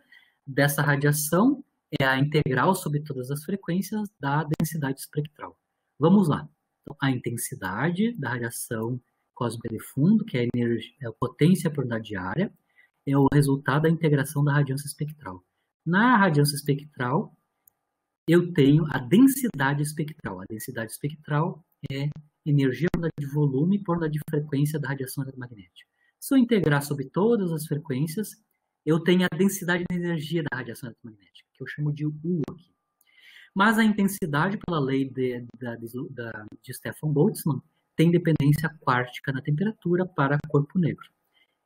dessa radiação é a integral sobre todas as frequências da densidade espectral. Vamos lá. Então, a intensidade da radiação cósmica de fundo, que é a potência por unidade de área, é o resultado da integração da radiância espectral. Na radiância espectral, eu tenho a densidade espectral. A densidade espectral é energia por unidade de volume por unidade de frequência da radiação eletromagnética. Se eu integrar sobre todas as frequências, eu tenho a densidade de energia da radiação eletromagnética, que eu chamo de U aqui. Mas a intensidade, pela lei de Stefan Boltzmann, tem dependência quártica na temperatura para corpo negro.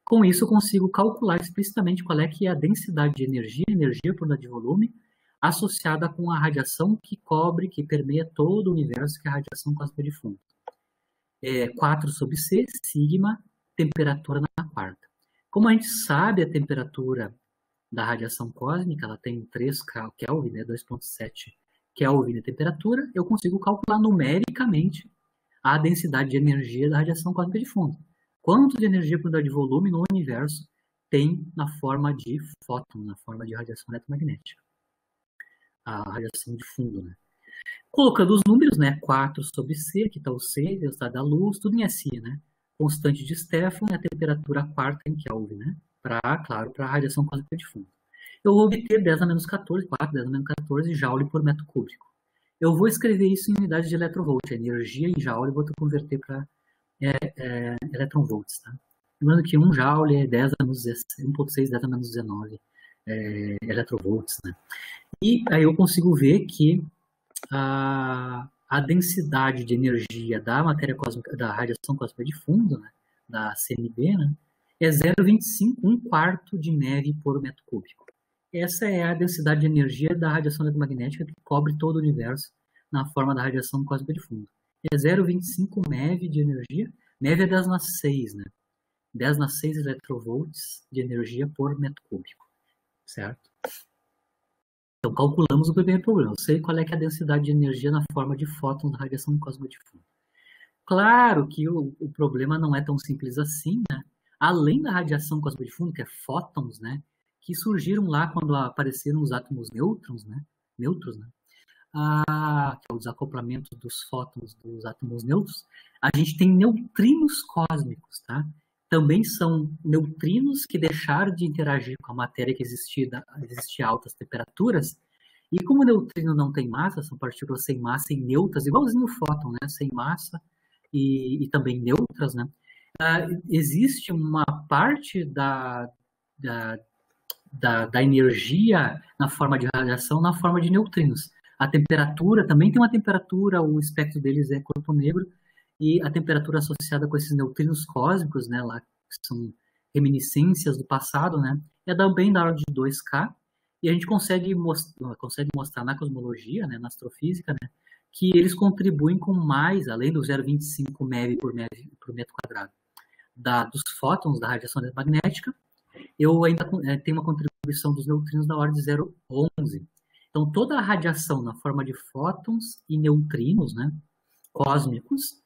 Com isso, eu consigo calcular explicitamente qual é que é a densidade de energia por unidade de volume, associada com a radiação que permeia todo o universo, que é a radiação cósmica de fundo. 4/C, sigma, temperatura na quarta. Como a gente sabe a temperatura da radiação cósmica, ela tem 3 Kelvin, né, 2,7 Kelvin de temperatura, eu consigo calcular numericamente a densidade de energia da radiação cósmica de fundo. Quanto de energia por unidade de volume no universo tem na forma de fóton, na forma de radiação eletromagnética. A radiação de fundo, né? Colocando os números, né? 4/C, aqui está o C, velocidade da luz, tudo em SI, né? Constante de Stefan e a temperatura quarta em Kelvin, né? Claro, para a radiação cósmica de fundo. Eu vou obter 10 a menos 14, 4, 10 a menos 14 joule por metro cúbico. Eu vou escrever isso em unidades de eletronvolt. A energia em joule eu vou converter para eletronvolts, tá? Lembrando que 1 joule é 1,6, 10 a menos 19 eletronvolts, né? E aí eu consigo ver que a densidade de energia da matéria cósmica, da radiação cósmica de fundo, né, da CMB, né, é 0,25, 1/4 de MeV por metro cúbico. Essa é a densidade de energia da radiação eletromagnética que cobre todo o universo na forma da radiação cósmica de fundo. É 0,25 MeV de energia. MeV é 10 na 6, né? 10 na 6 electrovolts de energia por metro cúbico, certo? Então, calculamos o primeiro problema. Eu sei qual é, que é a densidade de energia na forma de fótons da radiação cósmica de fundo. Claro que o problema não é tão simples assim, né? Além da radiação cósmica de fundo, que é fótons, né? Que surgiram lá quando apareceram os átomos nêutrons, né? Que é o desacoplamento dos fótons dos átomos nêutrons. A gente tem neutrinos cósmicos, tá? Também são neutrinos que deixaram de interagir com a matéria que existia a altas temperaturas. E como o neutrino não tem massa, são partículas sem massa e neutras, igualzinho o fóton, né? Sem massa e também neutras, né? Existe uma parte da energia na forma de radiação, na forma de neutrinos. A temperatura, também tem uma temperatura, o espectro deles é corpo negro, e a temperatura associada com esses neutrinos cósmicos, né, lá, que são reminiscências do passado, né, é também da ordem de 2K, e a gente consegue mostrar na cosmologia, né, na astrofísica, né, que eles contribuem com mais, além do 0,25 MeV por metro quadrado, dos fótons da radiação magnética. Eu ainda tenho uma contribuição dos neutrinos da ordem de 0,11. Então, toda a radiação na forma de fótons e neutrinos, né, cósmicos,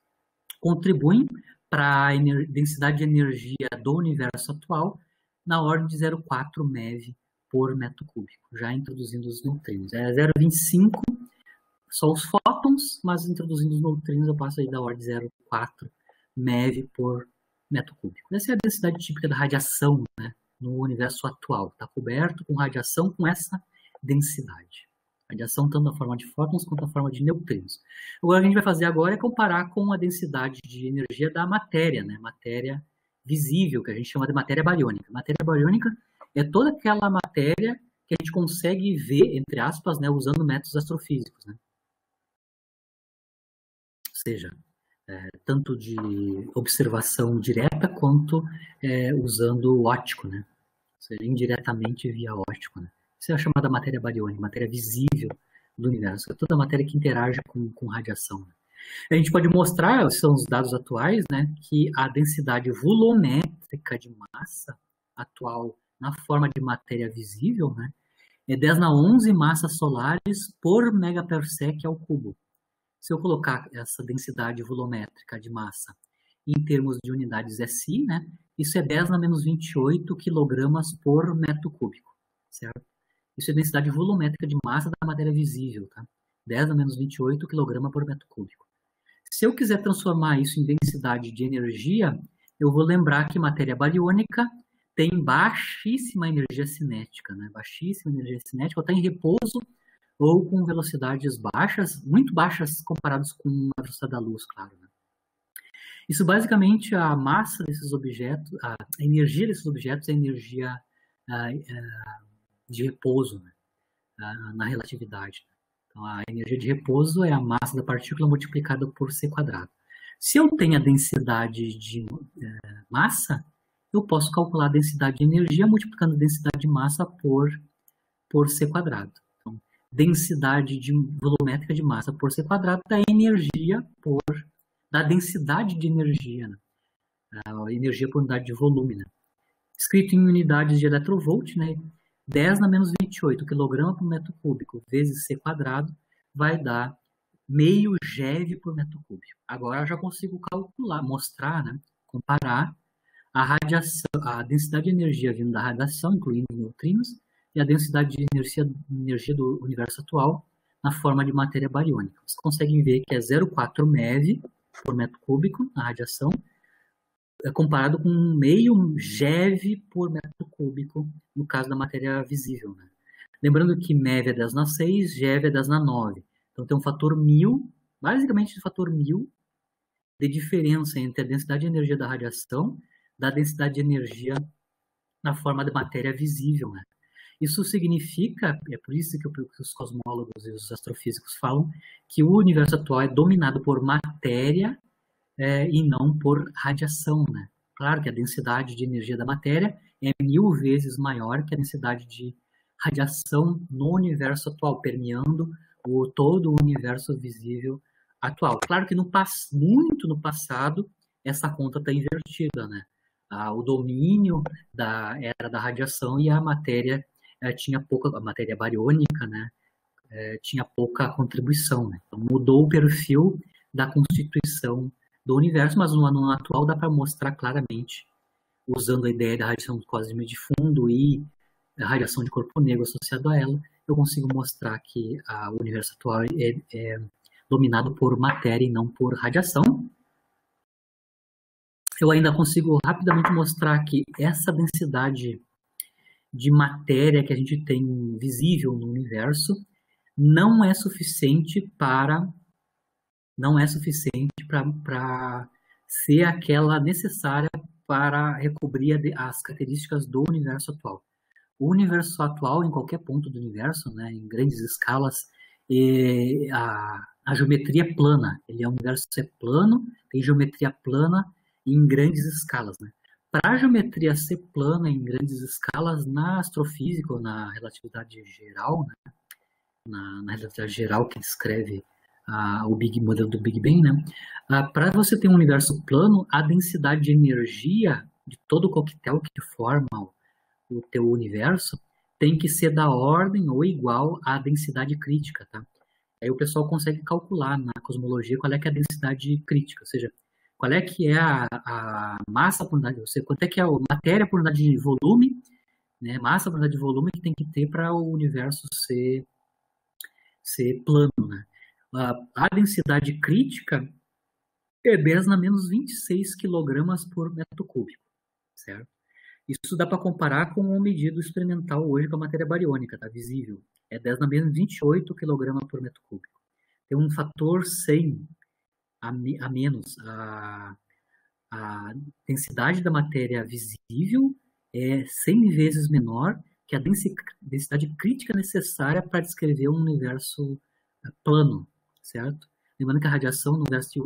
contribuem para a densidade de energia do universo atual na ordem de 0,4 MeV por metro cúbico, já introduzindo os neutrinos. É 0,25 só os fótons, mas introduzindo os neutrinos eu passo aí da ordem de 0,4 MeV por metro cúbico. Essa é a densidade típica da radiação, né, no universo atual. Está coberto com radiação com essa densidade. Radiação tanto na forma de fótons quanto na forma de neutrinos. Agora, o que a gente vai fazer agora é comparar com a densidade de energia da matéria, né? Matéria visível, que a gente chama de matéria bariônica. Matéria bariônica é toda aquela matéria que a gente consegue ver, entre aspas, né, usando métodos astrofísicos, né? Ou seja, tanto de observação direta quanto usando o óptico, né? Ou seja, indiretamente via óptico, né? Isso é a chamada matéria bariônica, matéria visível do universo. É toda a matéria que interage com radiação, né? A gente pode mostrar, são os dados atuais, né, que a densidade volumétrica de massa atual na forma de matéria visível, né, é 10 na 11 massas solares por megaparsec ao cubo. Se eu colocar essa densidade volumétrica de massa em termos de unidades SI, né, isso é 10 na menos 28 quilogramas por metro cúbico, certo? Isso é densidade volumétrica de massa da matéria visível, tá? 10 na menos 28 kg por metro cúbico. Se eu quiser transformar isso em densidade de energia, eu vou lembrar que matéria bariônica tem baixíssima energia cinética, né? Baixíssima energia cinética, ou está em repouso, ou com velocidades baixas, muito baixas comparadas com a velocidade da luz, claro, né? Isso basicamente a massa desses objetos, a energia desses objetos é a energia de repouso, né, na relatividade. Então, a energia de repouso é a massa da partícula multiplicada por c quadrado. Se eu tenho a densidade de massa, eu posso calcular a densidade de energia multiplicando a densidade de massa por c quadrado. Então, densidade volumétrica de massa por c quadrado dá energia da densidade de energia, né? A energia por unidade de volume, né? Escrito em unidades de electrovolt, né? 10 na menos 28 kg por metro cúbico vezes c quadrado vai dar meio GeV por metro cúbico. Agora eu já consigo calcular, mostrar, né, comparar a radiação, a densidade de energia vindo da radiação, incluindo neutrinos, e a densidade de energia do universo atual na forma de matéria bariônica. Vocês conseguem ver que é 0,4 MeV por metro cúbico na radiação, comparado com meio GeV por metro cúbico, no caso da matéria visível, né? Lembrando que MeV é 10 na 6, GeV é 10 na 9. Então tem um fator 1000, basicamente um fator 1000 de diferença entre a densidade de energia da radiação da densidade de energia na forma de matéria visível, né? Isso significa, é por isso que os cosmólogos e os astrofísicos falam, que o universo atual é dominado por matéria e não por radiação, né? Claro que a densidade de energia da matéria é 1000 vezes maior que a densidade de radiação no universo atual, permeando todo o universo visível atual. Claro que muito no passado, essa conta está invertida, né? O domínio da era da radiação e a matéria tinha pouca, a matéria bariônica, né? Tinha pouca contribuição, né? Então, mudou o perfil da constituição do universo, mas no ano atual dá para mostrar claramente, usando a ideia da radiação cósmica de fundo e a radiação de corpo negro associado a ela, eu consigo mostrar que o universo atual é dominado por matéria e não por radiação. Eu ainda consigo rapidamente mostrar que essa densidade de matéria que a gente tem visível no universo não é suficiente para ser aquela necessária para recobrir as características do universo atual. O universo atual, em qualquer ponto do universo, né, em grandes escalas, a geometria é plana. O universo é plano, tem geometria plana em grandes escalas. Né? Para a geometria ser plana em grandes escalas, na astrofísica, ou na relatividade geral, né, na relatividade geral que descreve o modelo do Big Bang, né, para você ter um universo plano, a densidade de energia de todo o coquetel que forma o teu universo tem que ser da ordem ou igual à densidade crítica, tá? Aí o pessoal consegue calcular na cosmologia qual é que é a densidade crítica, ou seja, qual é que é a massa por unidade, ou seja, quanto é que é a matéria por unidade de volume, né, massa por unidade de volume que tem que ter para o universo ser plano, né? A densidade crítica é 10 na menos 26 kg por metro cúbico, certo? Isso dá para comparar com o medido experimental hoje com a matéria bariônica, tá visível. É 10 na menos 28 kg por metro cúbico. Tem um fator 100 a menos. A densidade da matéria visível é 100 vezes menor que a densidade crítica necessária para descrever um universo plano, certo? Lembrando que a radiação no universo de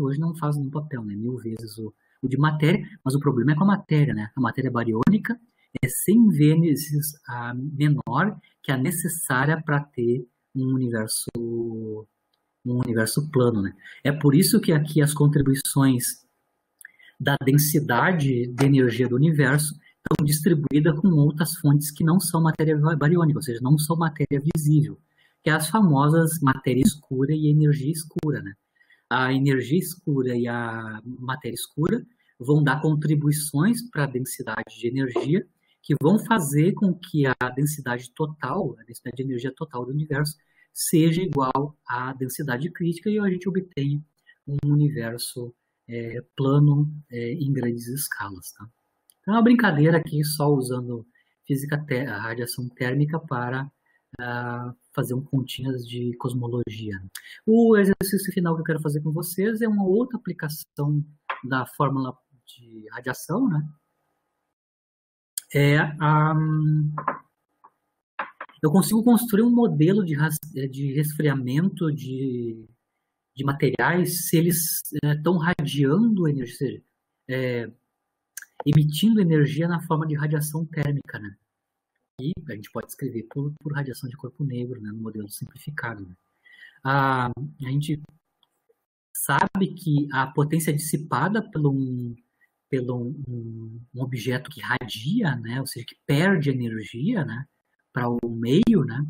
hoje não faz nenhum papel, né? 1000 vezes o de matéria, mas o problema é com a matéria, né? A matéria bariônica é 100 vezes menor que a necessária para ter um universo plano, né? É por isso que aqui as contribuições da densidade de energia do universo estão distribuídas com outras fontes que não são matéria bariônica, ou seja, não são matéria visível, que é as famosas matéria escura e energia escura, né? A energia escura e a matéria escura vão dar contribuições para a densidade de energia que vão fazer com que a densidade total, a densidade de energia total do universo, seja igual à densidade crítica e a gente obtenha um universo plano em grandes escalas. Tá? Então é uma brincadeira aqui só usando a radiação térmica para fazer continhas de cosmologia. O exercício final que eu quero fazer com vocês é uma outra aplicação da fórmula de radiação, né? Eu consigo construir um modelo de resfriamento de materiais se eles estão radiando energia, ou seja, emitindo energia na forma de radiação térmica, né? E a gente pode escrever por radiação de corpo negro, né, no modelo simplificado. Né? A gente sabe que a potência dissipada pelo um objeto que radia, né, ou seja, que perde energia, né, para o meio, né,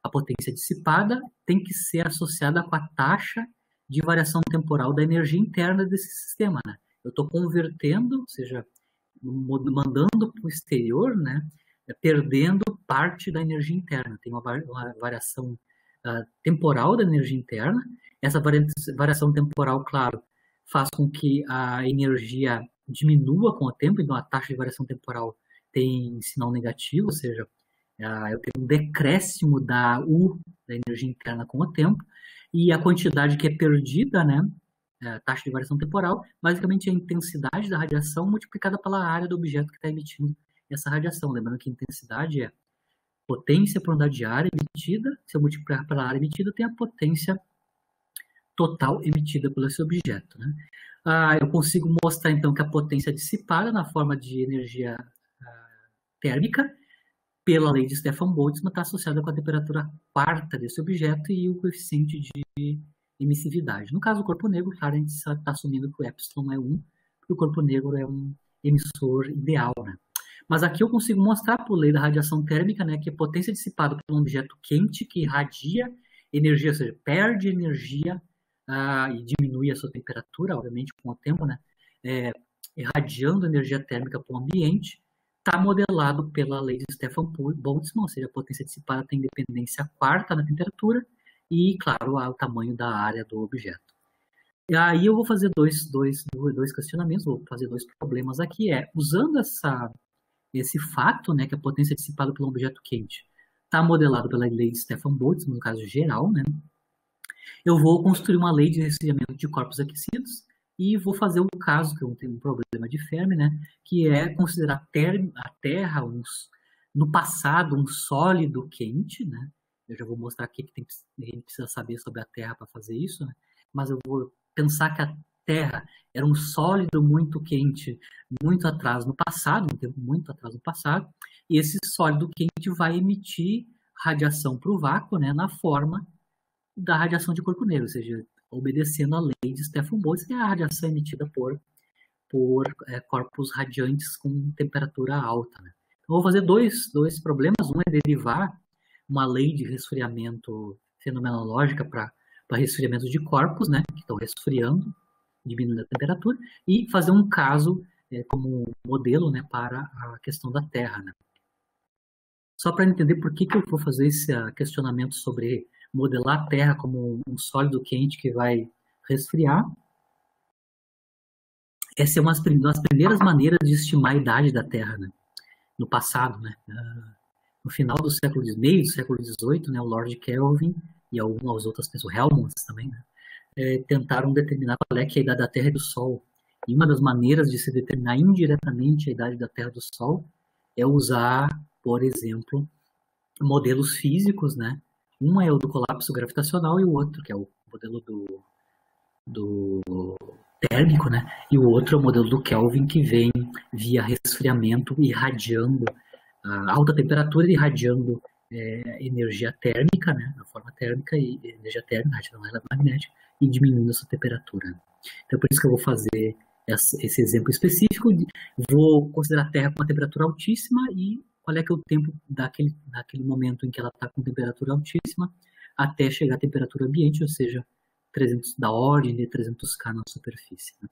a potência dissipada tem que ser associada com a taxa de variação temporal da energia interna desse sistema. Né? Eu estou convertendo, ou seja, mandando para o exterior, né, perdendo parte da energia interna. Tem uma variação temporal da energia interna. Essa variação temporal, claro, faz com que a energia diminua com o tempo, então a taxa de variação temporal tem sinal negativo, ou seja, eu tenho um decréscimo da energia interna com o tempo, e a quantidade que é perdida, né, a taxa de variação temporal, basicamente é a intensidade da radiação multiplicada pela área do objeto que está emitindo essa radiação. Lembrando que a intensidade é potência por unidade de área emitida, se eu multiplicar pela área emitida, tem a potência total emitida por esse objeto. Né? Eu consigo mostrar, então, que a potência dissipada na forma de energia térmica pela lei de Stefan-Boltzmann, está associada com a temperatura quarta desse objeto e o coeficiente de emissividade. No caso do corpo negro, claro, a gente está assumindo que o epsilon é 1, porque o corpo negro é um emissor ideal, né? Mas aqui eu consigo mostrar por lei da radiação térmica, né, que a potência dissipada por um objeto quente que irradia energia, ou seja, perde energia e diminui a sua temperatura, obviamente, com o tempo, né, irradiando energia térmica para o ambiente, está modelado pela lei de Stefan-Boltzmann, ou seja, a potência dissipada tem dependência quarta na temperatura e, claro, o tamanho da área do objeto. E aí eu vou fazer dois questionamentos, vou fazer dois problemas aqui, usando esse fato, né, que a potência dissipada pelo objeto quente está modelado pela lei de Stefan-Boltzmann, no caso geral, né, eu vou construir uma lei de resfriamento de corpos aquecidos e vou fazer um caso, que eu tenho um problema de Fermi, né, que é considerar a Terra, no passado, um sólido quente, né, eu já vou mostrar aqui que a gente precisa saber sobre a Terra para fazer isso, né, mas eu vou pensar que a Terra era um sólido muito quente, muito atrás no passado, um tempo muito atrás no passado, e esse sólido quente vai emitir radiação para o vácuo, né, na forma da radiação de corpo negro, ou seja, obedecendo a lei de Stefan-Boltzmann, que é a radiação emitida por corpos radiantes com temperatura alta, né. Então, vou fazer dois problemas, um é derivar uma lei de resfriamento fenomenológica para resfriamento de corpos, né, que estão resfriando, diminuindo a temperatura, e fazer um caso como modelo, né, para a questão da Terra, né. Só para entender por que eu vou fazer esse questionamento sobre modelar a Terra como um sólido quente que vai resfriar. Essa é uma das primeiras maneiras de estimar a idade da Terra, né, no passado, né. No final do século meio do século XVIII, né, o Lord Kelvin e algumas outras pessoas, Helmholtz também, né, tentaram determinar qual é que é a idade da Terra e do Sol. E uma das maneiras de se determinar indiretamente a idade da Terra e do Sol é usar, por exemplo, modelos físicos, né? Um é o do colapso gravitacional e o outro, que é o modelo do térmico, né? E o outro é o modelo do Kelvin, que vem via resfriamento irradiando a alta temperatura, irradiando energia térmica, né? A forma térmica e energia térmica, radiação magnética, e diminuindo a sua temperatura. Então, por isso que eu vou fazer esse exemplo específico. Vou considerar a Terra com uma temperatura altíssima e qual é que é o tempo daquele momento em que ela está com temperatura altíssima até chegar à temperatura ambiente, ou seja, da ordem de 300K na superfície, né?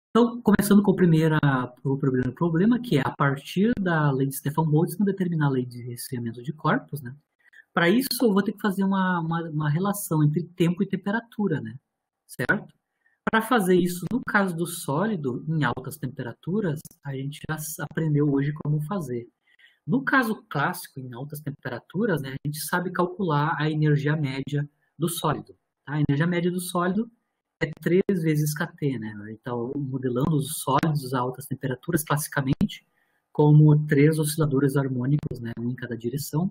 Então, começando com o primeiro problema, que é a partir da lei de Stefan-Boltzmann determinar a lei de resfriamento de corpos, né? Para isso, eu vou ter que fazer uma relação entre tempo e temperatura, né? Certo? Para fazer isso, no caso do sólido, em altas temperaturas, a gente já aprendeu hoje como fazer. No caso clássico, em altas temperaturas, né, a gente sabe calcular a energia média do sólido. Tá? A energia média do sólido é 3 vezes kT, né? Então, modelando os sólidos a altas temperaturas, classicamente, como 3 osciladores harmônicos, né, um em cada direção,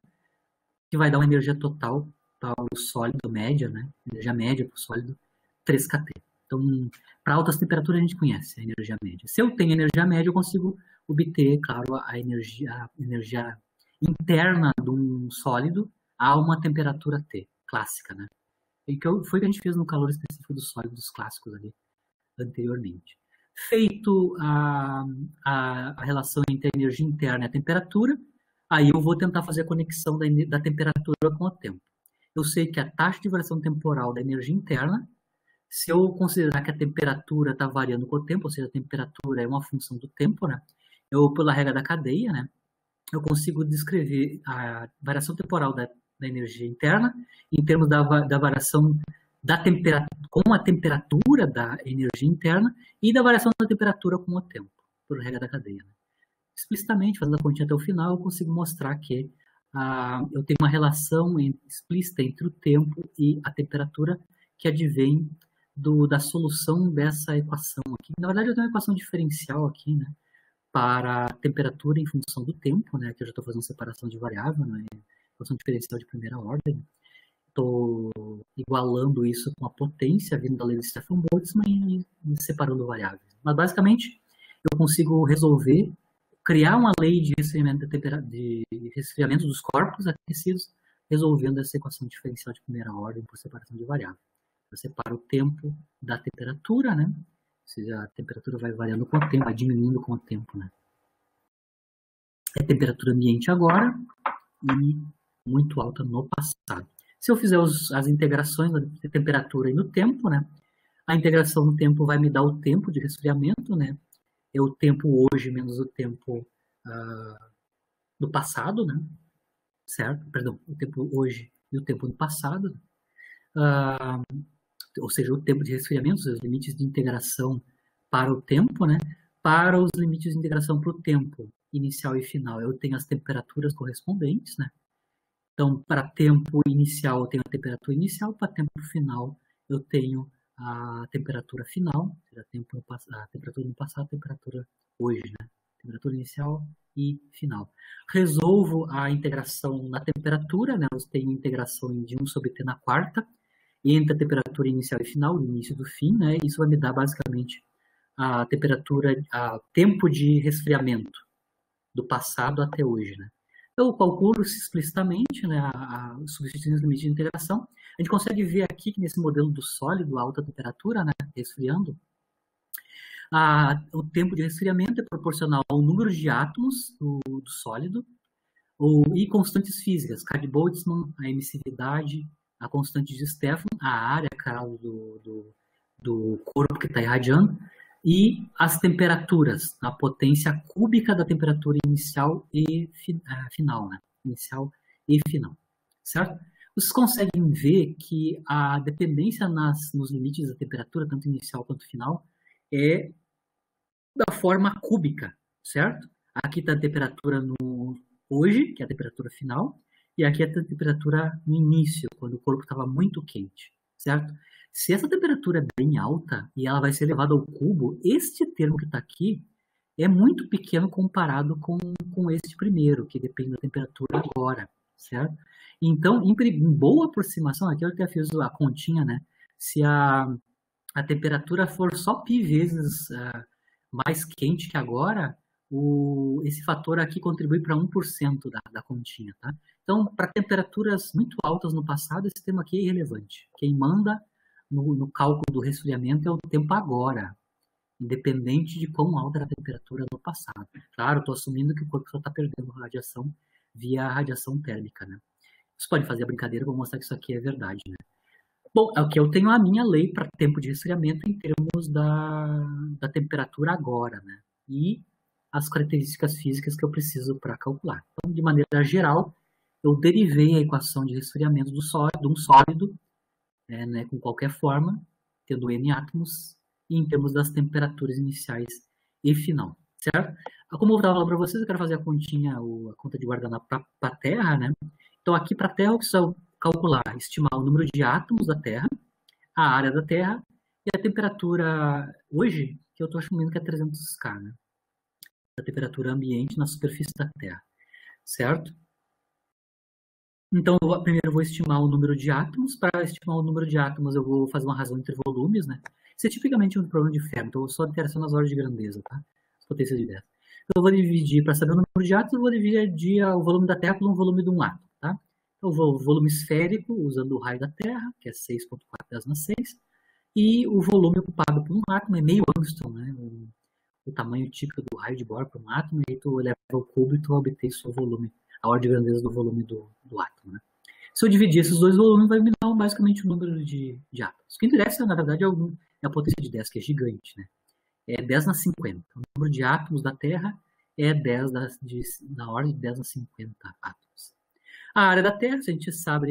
que vai dar uma energia total para o sólido média, né? Energia média para o sólido, 3 kT. Então, para altas temperaturas a gente conhece a energia média. Se eu tenho energia média, eu consigo obter, claro, a energia interna de um sólido a uma temperatura T, clássica, né? E foi o que a gente fez no calor específico dos sólidos clássicos ali, anteriormente. Feito a relação entre a energia interna e a temperatura, aí eu vou tentar fazer a conexão da temperatura com o tempo. Eu sei que a taxa de variação temporal da energia interna, se eu considerar que a temperatura está variando com o tempo, ou seja, a temperatura é uma função do tempo, né? Eu, pela regra da cadeia, né, eu consigo descrever a variação temporal da energia interna em termos da variação da temperatura, com a temperatura da energia interna e da variação da temperatura com o tempo, por regra da cadeia, né? Explicitamente, fazendo a continha até o final, eu consigo mostrar que eu tenho uma relação explícita entre o tempo e a temperatura que advém da solução dessa equação aqui. Na verdade, eu tenho uma equação diferencial aqui, né, para a temperatura em função do tempo, né, que eu já estou fazendo separação de variável, né, equação diferencial de primeira ordem. Estou igualando isso com a potência vindo da lei de Stefan-Boltzmann e separando variáveis. Mas, basicamente, eu consigo resolver criar uma lei de resfriamento dos corpos aquecidos, resolvendo essa equação diferencial de primeira ordem por separação de variável. Eu separo o tempo da temperatura, né? Ou seja, a temperatura vai variando com o tempo, vai diminuindo com o tempo, né? É a temperatura ambiente agora e muito alta no passado. Se eu fizer as integrações da temperatura e no tempo, né? A integração no tempo vai me dar o tempo de resfriamento, né? É o tempo hoje menos o tempo do passado, né? Certo? Perdão, o tempo hoje e o tempo do passado. Ou seja, o tempo de resfriamento, os limites de integração para o tempo, né? Para os limites de integração para o tempo inicial e final, eu tenho as temperaturas correspondentes, né? Então, para tempo inicial, eu tenho a temperatura inicial, para tempo final, eu tenho a temperatura final, a temperatura no passado, a temperatura hoje, né? Temperatura inicial e final. Resolvo a integração na temperatura, né? Eu tenho integração de 1 sobre t na quarta, entre a temperatura inicial e final, o início do fim, né? Isso vai me dar basicamente a temperatura, a tempo de resfriamento do passado até hoje, né? Eu calculo explicitamente, né, substituindo os limites de integração. A gente consegue ver aqui que nesse modelo do sólido, a alta temperatura, né, resfriando, o tempo de resfriamento é proporcional ao número de átomos do sólido e constantes físicas, Cade-Boltzmann, a emissividade, a constante de Stefan, a área do corpo que está irradiando, e as temperaturas, a potência cúbica da temperatura inicial e final, né? Inicial e final, certo? Vocês conseguem ver que a dependência nos limites da temperatura, tanto inicial quanto final, é da forma cúbica, certo? Aqui está a temperatura hoje, que é a temperatura final, e aqui é a temperatura no início, quando o corpo estava muito quente, certo? Se essa temperatura é bem alta e ela vai ser elevada ao cubo, este termo que está aqui é muito pequeno comparado com este primeiro, que depende da temperatura agora, certo? Então, em boa aproximação, aqui eu até fiz a continha, né? Se a temperatura for só π vezes mais quente que agora, esse fator aqui contribui para 1% da continha, tá? Então, para temperaturas muito altas no passado, esse termo aqui é irrelevante. Quem manda no cálculo do resfriamento é o tempo agora, independente de quão alta era a temperatura no passado. Claro, estou assumindo que o corpo só está perdendo radiação via radiação térmica, né? Você pode fazer a brincadeira, vou mostrar que isso aqui é verdade, né? Bom, aqui eu tenho a minha lei para tempo de resfriamento em termos da temperatura agora, né? E as características físicas que eu preciso para calcular. Então, de maneira geral, eu derivei a equação de resfriamento de um sólido, né, com qualquer forma, tendo N átomos, e em termos das temperaturas iniciais e final, certo? Como eu estava falando para vocês, eu quero fazer a conta de guardanapo para a Terra, né? Então, aqui para a Terra, eu preciso calcular, estimar o número de átomos da Terra, a área da Terra e a temperatura, hoje, que eu estou assumindo que é 300K, né? A temperatura ambiente na superfície da Terra, certo? Então, primeiro eu vou estimar o número de átomos. Para estimar o número de átomos, eu vou fazer uma razão entre volumes, né? Isso é tipicamente um problema de Fermi, então eu só interação nas ordens de grandeza, tá? As potências de 10. Então, eu vou dividir, para saber o número de átomos, eu vou dividir o volume da Terra pelo volume de um átomo, tá? Então, eu vou volume esférico, usando o raio da Terra, que é 6,4×10⁶, e o volume ocupado por um átomo é meio Angstrom, né? O tamanho típico do raio de Bohr para um átomo, e aí tu eleva ao cubo e tu vai obter seu volume, a ordem de grandeza do volume do átomo, né? Se eu dividir esses dois volumes, vai me dar basicamente o número de átomos. O que interessa, na verdade, é a potência de 10, que é gigante, né? É 10⁻50. O número de átomos da Terra é 10 na ordem de 10⁻50 átomos. A área da Terra, se a gente sabe,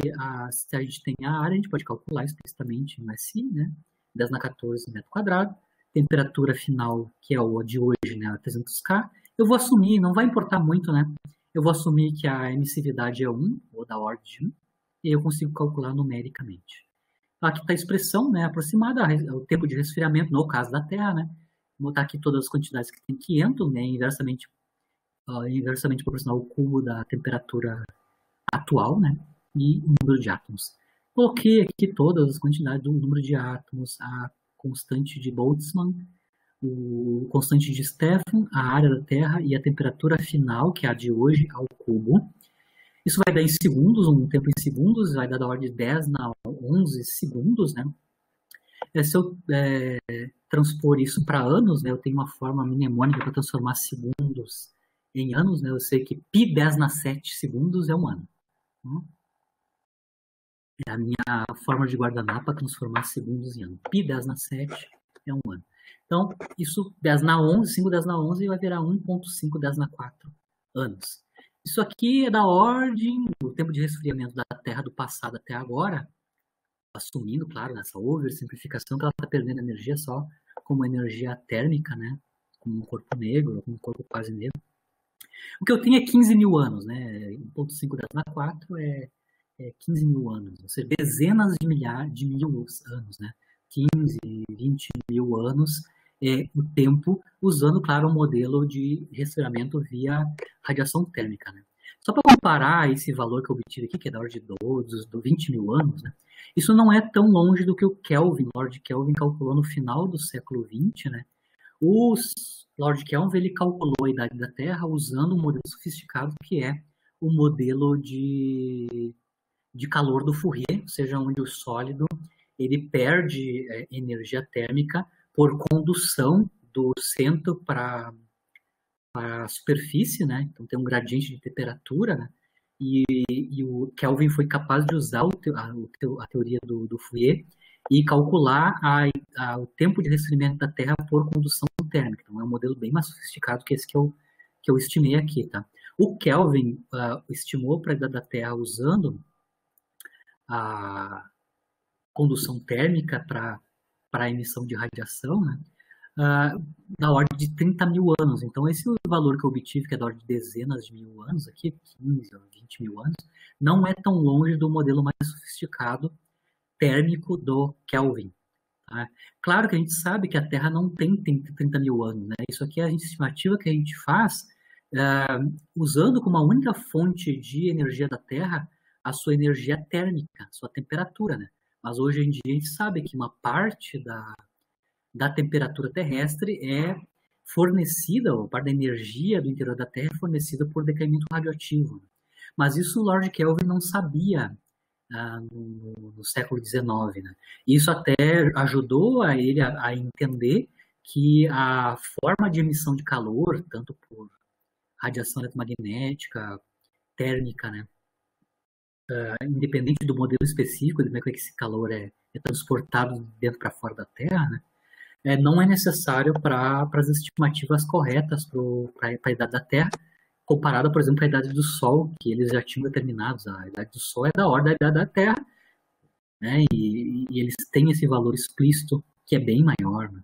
se a gente tem a área, a gente pode calcular explicitamente no SI, né? 10⁻14 metro quadrado. Temperatura final, que é o de hoje, né? 300K. Eu vou assumir, não vai importar muito, né? Eu vou assumir que a emissividade é 1, ou da ordem de 1, e eu consigo calcular numericamente. Aqui está a expressão, né, aproximada, o tempo de resfriamento, no caso da Terra, né? Vou botar aqui todas as quantidades que tem que entram, né, inversamente proporcional ao cubo da temperatura atual, né, e o número de átomos. Coloquei aqui todas as quantidades do número de átomos, a constante de Boltzmann, o constante de Stefan, a área da Terra e a temperatura final, que é a de hoje, ao cubo. Isso vai dar em segundos, um tempo em segundos, vai dar da ordem de 10 na 11 segundos, né? Se eu transpor isso para anos, né, eu tenho uma forma mnemônica para transformar segundos em anos, né? Eu sei que π 10 na 7 segundos é um ano. É a minha forma de guardanapo para transformar segundos em anos. π 10 na 7 é um ano. Então, isso 10 na 11, 5 10 na 11 vai virar 1.5 10 na 4 anos. Isso aqui é da ordem, o tempo de resfriamento da Terra do passado até agora, assumindo, claro, nessa oversimplificação, que ela está perdendo energia só como energia térmica, né? Como um corpo negro, como um corpo quase negro. O que eu tenho é 15 mil anos, né? 1.5 10 na 4 é 15 mil anos, ou seja, dezenas de milhares de mil anos, né? 15, 20 mil anos é o tempo, usando, claro, um modelo de resfriamento via radiação térmica, né? Só para comparar esse valor que eu obtive aqui, que é da ordem de 20 mil anos, né? Isso não é tão longe do que o Kelvin, Lord Kelvin, calculou no final do século XX, né? O Lord Kelvin, ele calculou a idade da Terra usando um modelo sofisticado que é o modelo de calor do Fourier, ou seja, onde o sólido ele perde energia térmica por condução do centro para a superfície, né? Então tem um gradiente de temperatura, né? E o Kelvin foi capaz de usar a teoria do Fourier e calcular o tempo de resfriamento da Terra por condução térmica. Então é um modelo bem mais sofisticado que esse que eu estimei aqui, tá? O Kelvin estimou para a idade da Terra usando a condução térmica para a emissão de radiação, né? Da ordem de 30 mil anos. Então, esse valor que eu obtive, que é da ordem de dezenas de mil anos, aqui, 15 ou 20 mil anos, não é tão longe do modelo mais sofisticado térmico do Kelvin. Tá? Claro que a gente sabe que a Terra não tem 30 mil anos, né? Isso aqui é a estimativa que a gente faz usando como a única fonte de energia da Terra a sua energia térmica, a sua temperatura, né? Mas hoje em dia a gente sabe que uma parte da temperatura terrestre é fornecida, ou parte da energia do interior da Terra é fornecida por decaimento radioativo. Mas isso o Lord Kelvin não sabia no século XIX. Né? Isso até ajudou a ele a entender que a forma de emissão de calor, tanto por radiação eletromagnética, térmica, né? Independente do modelo específico, de como é que esse calor é transportado de dentro para fora da Terra, né? Não é necessário para as estimativas corretas para a idade da Terra, comparada, por exemplo, à idade do Sol, que eles já tinham determinados. A idade do Sol é da ordem da idade da Terra, né? E eles têm esse valor explícito, que é bem maior, né?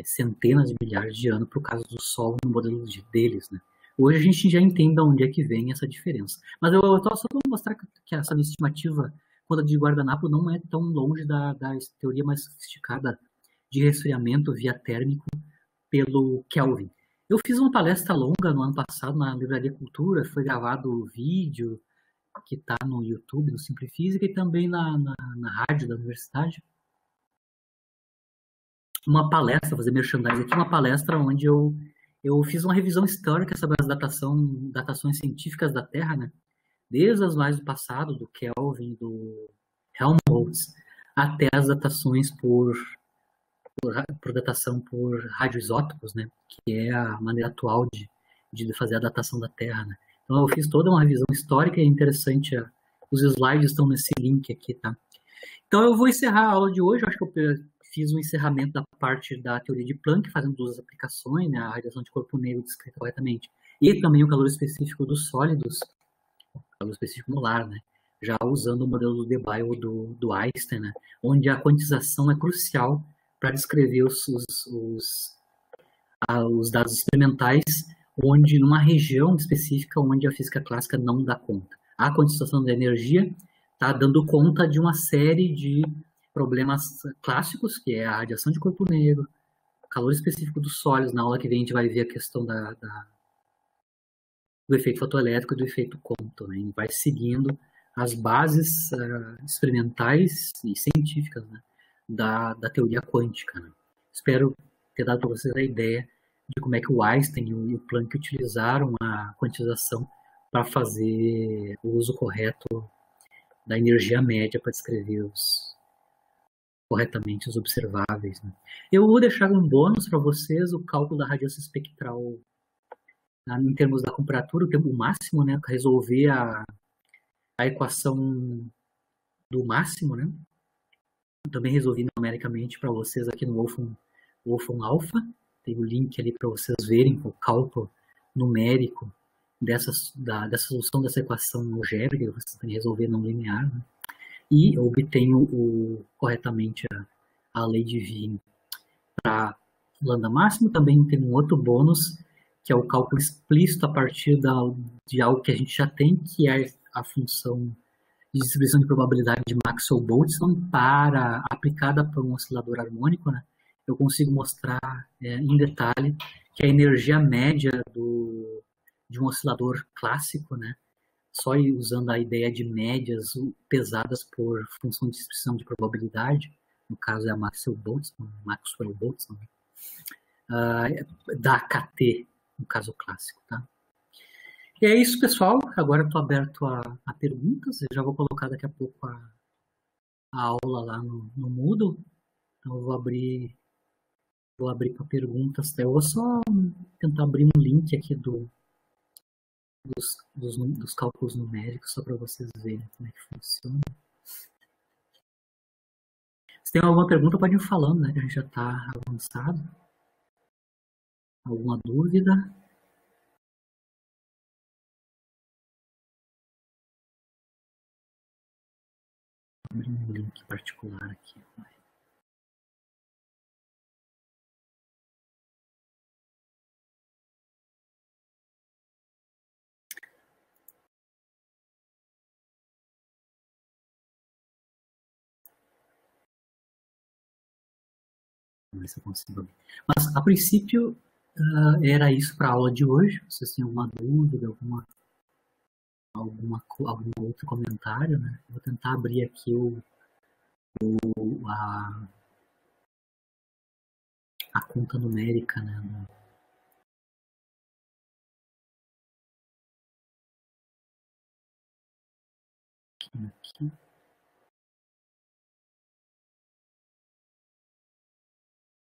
Centenas de milhares de anos, por causa do Sol no modelo deles, né? Hoje a gente já entende de onde é que vem essa diferença. Mas eu estou só para mostrar que essa estimativa, quando a de guardanapo, não é tão longe da teoria mais sofisticada de resfriamento via térmico pelo Kelvin. Eu fiz uma palestra longa no ano passado na Livraria Cultura, foi gravado o vídeo que está no YouTube, no Simplifísica, e também na rádio da universidade. Uma palestra, fazer merchandising aqui, uma palestra onde eu fiz uma revisão histórica sobre as datações científicas da Terra, né? Desde as mais do passado, do Kelvin, do Helmholtz, até as datações por datação por radioisótopos, né? Que é a maneira atual de fazer a datação da Terra, né? Então eu fiz toda uma revisão histórica e é interessante. Os slides estão nesse link aqui, tá? Então eu vou encerrar a aula de hoje. Eu acho que eu fiz um encerramento da parte da teoria de Planck, fazendo duas aplicações, né? A radiação de corpo negro descrita corretamente e também o calor específico dos sólidos, calor específico molar, né? Já usando o modelo do Debye do Einstein, né? Onde a quantização é crucial para descrever os dados experimentais, onde numa região específica onde a física clássica não dá conta. A quantização da energia está dando conta de uma série de problemas clássicos, que é a radiação de corpo negro, calor específico dos sólidos. Na aula que vem a gente vai ver a questão do efeito fotoelétrico e do efeito Compton, né? Vai seguindo as bases experimentais e científicas, né? da teoria quântica. Né? Espero ter dado para vocês a ideia de como é que o Einstein e o Planck utilizaram a quantização para fazer o uso correto da energia média para descrever corretamente os observáveis. Né? Eu vou deixar um bônus para vocês, o cálculo da radiância espectral em termos da comparatura, o tempo máximo, né? Resolver a equação do máximo, né? Também resolvi numericamente para vocês aqui no Wolfram Alpha. Tem o link ali para vocês verem o cálculo numérico dessa solução dessa equação algébrica que vocês têm que resolver não linear. Né? E eu obtenho corretamente a lei de Wien para lambda máximo. Também tem um outro bônus, que é o cálculo explícito a partir de algo que a gente já tem, que é a função de distribuição de probabilidade de Maxwell-Boltzmann aplicada para um oscilador harmônico. Né? Eu consigo mostrar em detalhe que a energia média de um oscilador clássico, né? Só usando a ideia de médias pesadas por função de distribuição de probabilidade, no caso é a Maxwell-Boltzmann, da KT, no caso clássico. Tá? E é isso, pessoal. Agora eu estou aberto a perguntas. Eu já vou colocar daqui a pouco a aula lá no Moodle. Então eu vou abrir para perguntas. Eu vou só tentar abrir um link aqui dos cálculos numéricos, só para vocês verem como é que funciona. Se tem alguma pergunta, pode ir falando, né? Que a gente já está avançado. Alguma dúvida? Vou abrir um link particular aqui. Vamos ver se eu consigo abrir. Mas, a princípio, era isso para a aula de hoje. Vocês têm alguma dúvida, algum outro comentário, né? Vou tentar abrir aqui a conta numérica, né? Aqui.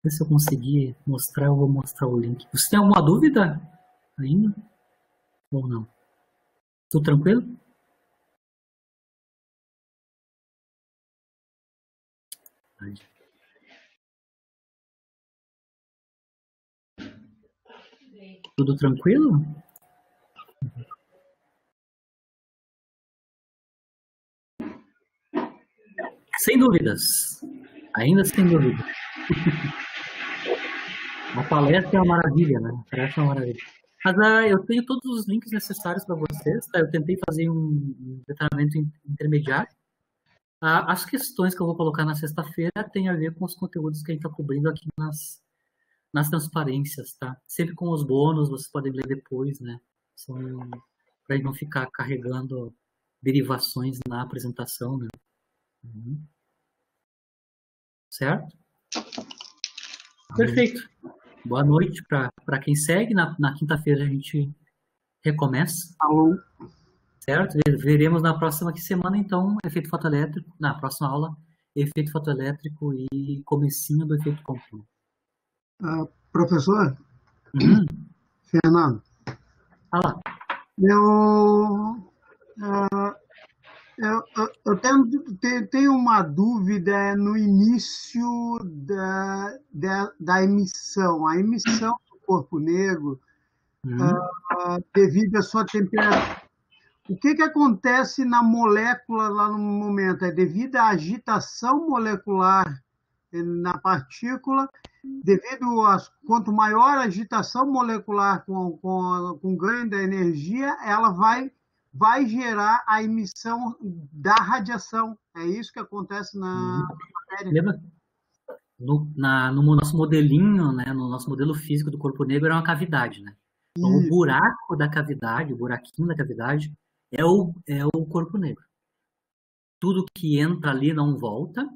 Se eu conseguir mostrar, eu vou mostrar o link. Você tem alguma dúvida ainda? Ou não? Tudo tranquilo? Tudo tranquilo? Sem dúvidas. Ainda sem dúvida. A palestra é uma maravilha, né? A palestra é uma maravilha. Mas eu tenho todos os links necessários para vocês. Tá? Eu tentei fazer um detalhamento intermediário. As questões que eu vou colocar na sexta-feira têm a ver com os conteúdos que a gente está cobrindo aqui nas transparências, tá? Sempre com os bônus, vocês podem ler depois, né? Para a gente não ficar carregando derivações na apresentação, né? Certo? Perfeito. Boa noite para quem segue. Na quinta-feira a gente recomeça.
Alô.
Certo? Veremos na próxima semana, então, efeito fotoelétrico. Na próxima aula, efeito fotoelétrico e comecinho do efeito Compton.
Professor? Fernando.
Fala.
Eu tenho uma dúvida no início da emissão. A emissão do corpo negro, devido à sua temperatura. O que acontece na molécula lá no momento? É devido à agitação molecular na partícula, quanto maior a agitação molecular com ganho da energia, ela vai gerar a emissão da radiação. É isso que acontece na matéria.
Lembra? No nosso modelinho, né, no nosso modelo físico do corpo negro, era uma cavidade, né? Então, o buraco da cavidade, o buraquinho da cavidade, é o corpo negro. Tudo que entra ali não volta,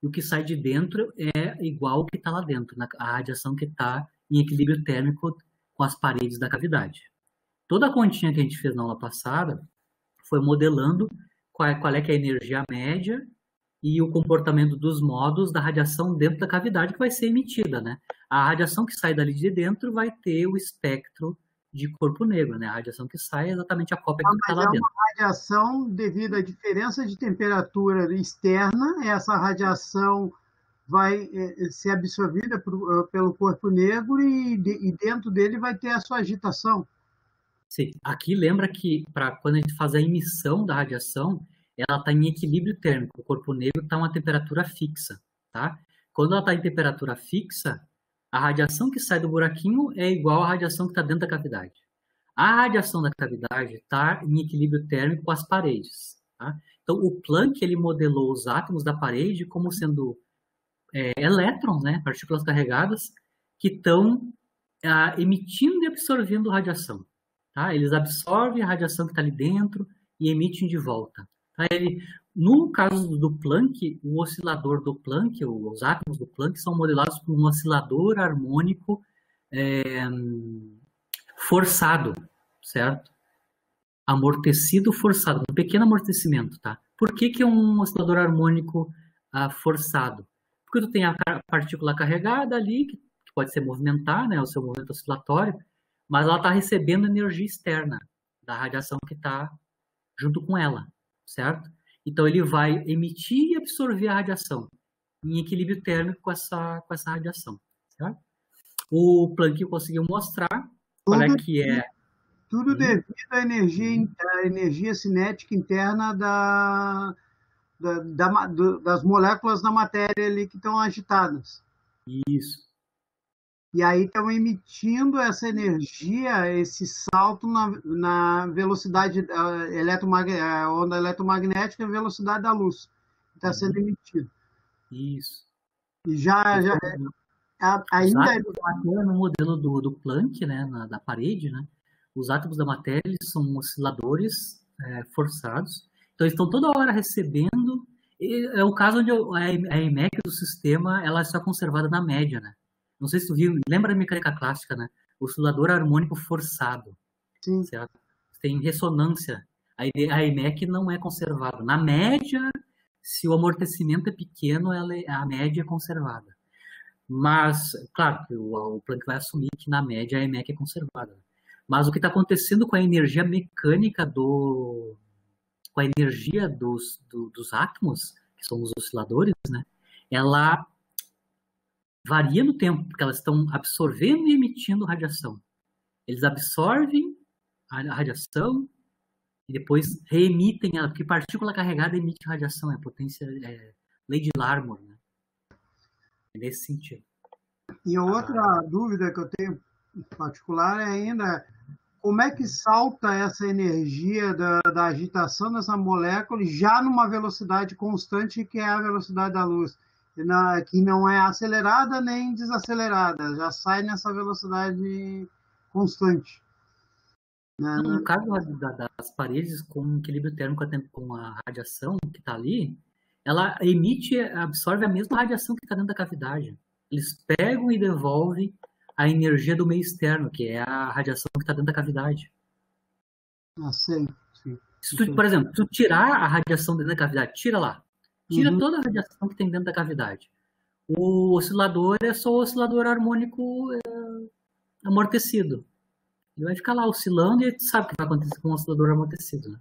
e o que sai de dentro é igual ao que está lá dentro, a radiação que está em equilíbrio térmico com as paredes da cavidade. Toda a continha que a gente fez na aula passada foi modelando qual é que é a energia média e o comportamento dos modos da radiação dentro da cavidade que vai ser emitida, né? A radiação que sai dali de dentro vai ter o espectro de corpo negro, né? A radiação que sai é exatamente a cópia que está lá dentro.
É uma radiação devido à diferença de temperatura externa, essa radiação vai ser absorvida pelo corpo negro e dentro dele vai ter a sua agitação.
Sim, aqui lembra que quando a gente faz a emissão da radiação, ela está em equilíbrio térmico. O corpo negro está a uma temperatura fixa, tá? Quando ela está em temperatura fixa, a radiação que sai do buraquinho é igual à radiação que está dentro da cavidade. A radiação da cavidade está em equilíbrio térmico com as paredes, tá? Então, o Planck ele modelou os átomos da parede como sendo elétrons, né, partículas carregadas, que estão emitindo e absorvendo radiação. Tá? Eles absorvem a radiação que está ali dentro e emitem de volta. Tá? No caso do Planck, o oscilador do Planck, os átomos do Planck, são modelados por um oscilador harmônico forçado, certo? Amortecido forçado, um pequeno amortecimento. Tá? Por que é um oscilador harmônico forçado? Porque tu tem a partícula carregada ali, que pode ser movimentar, né, o seu movimento oscilatório, mas ela está recebendo energia externa da radiação que está junto com ela, certo? Então, ele vai emitir e absorver a radiação em equilíbrio térmico com essa radiação, certo? O Planck conseguiu mostrar qual é que é...
Tudo devido à energia cinética interna das moléculas da matéria ali que estão agitadas.
Isso.
E aí estão emitindo essa energia, esse salto na velocidade a onda eletromagnética, a velocidade da luz que está sendo emitido.
Isso.
E ainda
no modelo do Planck, né, da parede, né, os átomos da matéria eles são osciladores forçados. Então, eles estão toda hora recebendo. É o caso onde a EMEC do sistema ela está conservada na média, né? Não sei se tu viu, lembra da mecânica clássica, né? Oscilador harmônico forçado.
Sim.
Certo? Tem ressonância. A EMEC não é conservada. Na média, se o amortecimento é pequeno, a média é conservada. Mas, claro, que o Planck vai assumir que na média a EMEC é conservada. Mas o que está acontecendo com a energia mecânica com a energia dos átomos, que são os osciladores, né? Ela varia no tempo, porque elas estão absorvendo e emitindo radiação. Eles absorvem a radiação e depois reemitem ela, porque partícula carregada emite radiação, é potência, lei de Larmor, né? É nesse sentido.
E outra dúvida que eu tenho em particular é ainda como é que salta essa energia da agitação dessa molécula já numa velocidade constante, que é a velocidade da luz, que não é acelerada nem desacelerada, já sai nessa velocidade constante.
No caso das paredes com equilíbrio térmico com a radiação que está ali, ela absorve a mesma radiação que está dentro da cavidade. Eles pegam e devolvem a energia do meio externo, que é a radiação que está dentro da cavidade.
Sim.
Se tu, por exemplo, tu tirar a radiação dentro da cavidade, tira lá. Tira toda a radiação que tem dentro da cavidade. O oscilador é só o oscilador harmônico amortecido. Ele vai ficar lá oscilando e tu sabe o que vai acontecer com o oscilador amortecido, né?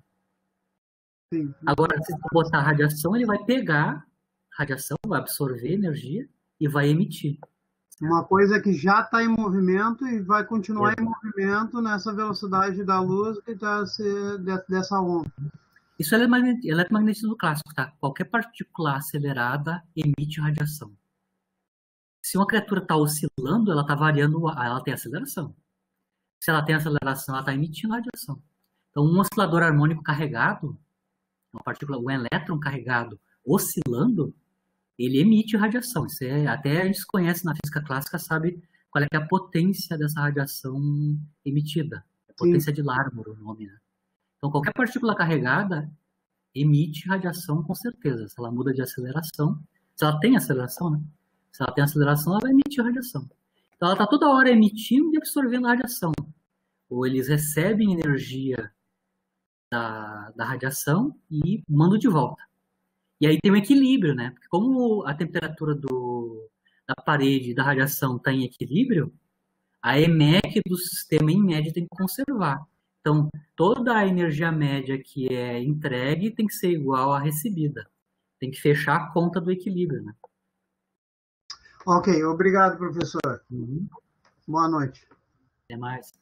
Sim.
Agora, se tu botar a radiação, ele vai pegar a radiação, vai absorver energia e vai emitir.
Uma coisa que já está em movimento e vai continuar em movimento nessa velocidade da luz que está dessa onda.
Isso é eletromagnetismo clássico, tá? Qualquer partícula acelerada emite radiação. Se uma criatura está oscilando, ela está variando, ela tem aceleração. Se ela tem aceleração, ela está emitindo radiação. Então, um oscilador harmônico carregado, uma partícula, um elétron carregado oscilando, ele emite radiação. Isso até a gente conhece na física clássica, sabe qual é a potência dessa radiação emitida. A potência de Larmor, o nome, né? Então, qualquer partícula carregada emite radiação com certeza. Se ela muda de aceleração, Se ela tem aceleração, né? Se ela tem aceleração, ela vai emitir radiação. Então, ela está toda hora emitindo e absorvendo a radiação. Ou eles recebem energia da radiação e mandam de volta. E aí tem um equilíbrio, né? Porque como a temperatura da parede da radiação está em equilíbrio, a EMEC do sistema, em média, tem que conservar. Então, toda a energia média que é entregue tem que ser igual à recebida. Tem que fechar a conta do equilíbrio, né?
Ok, obrigado, professor.
Uhum.
Boa noite.
Até mais.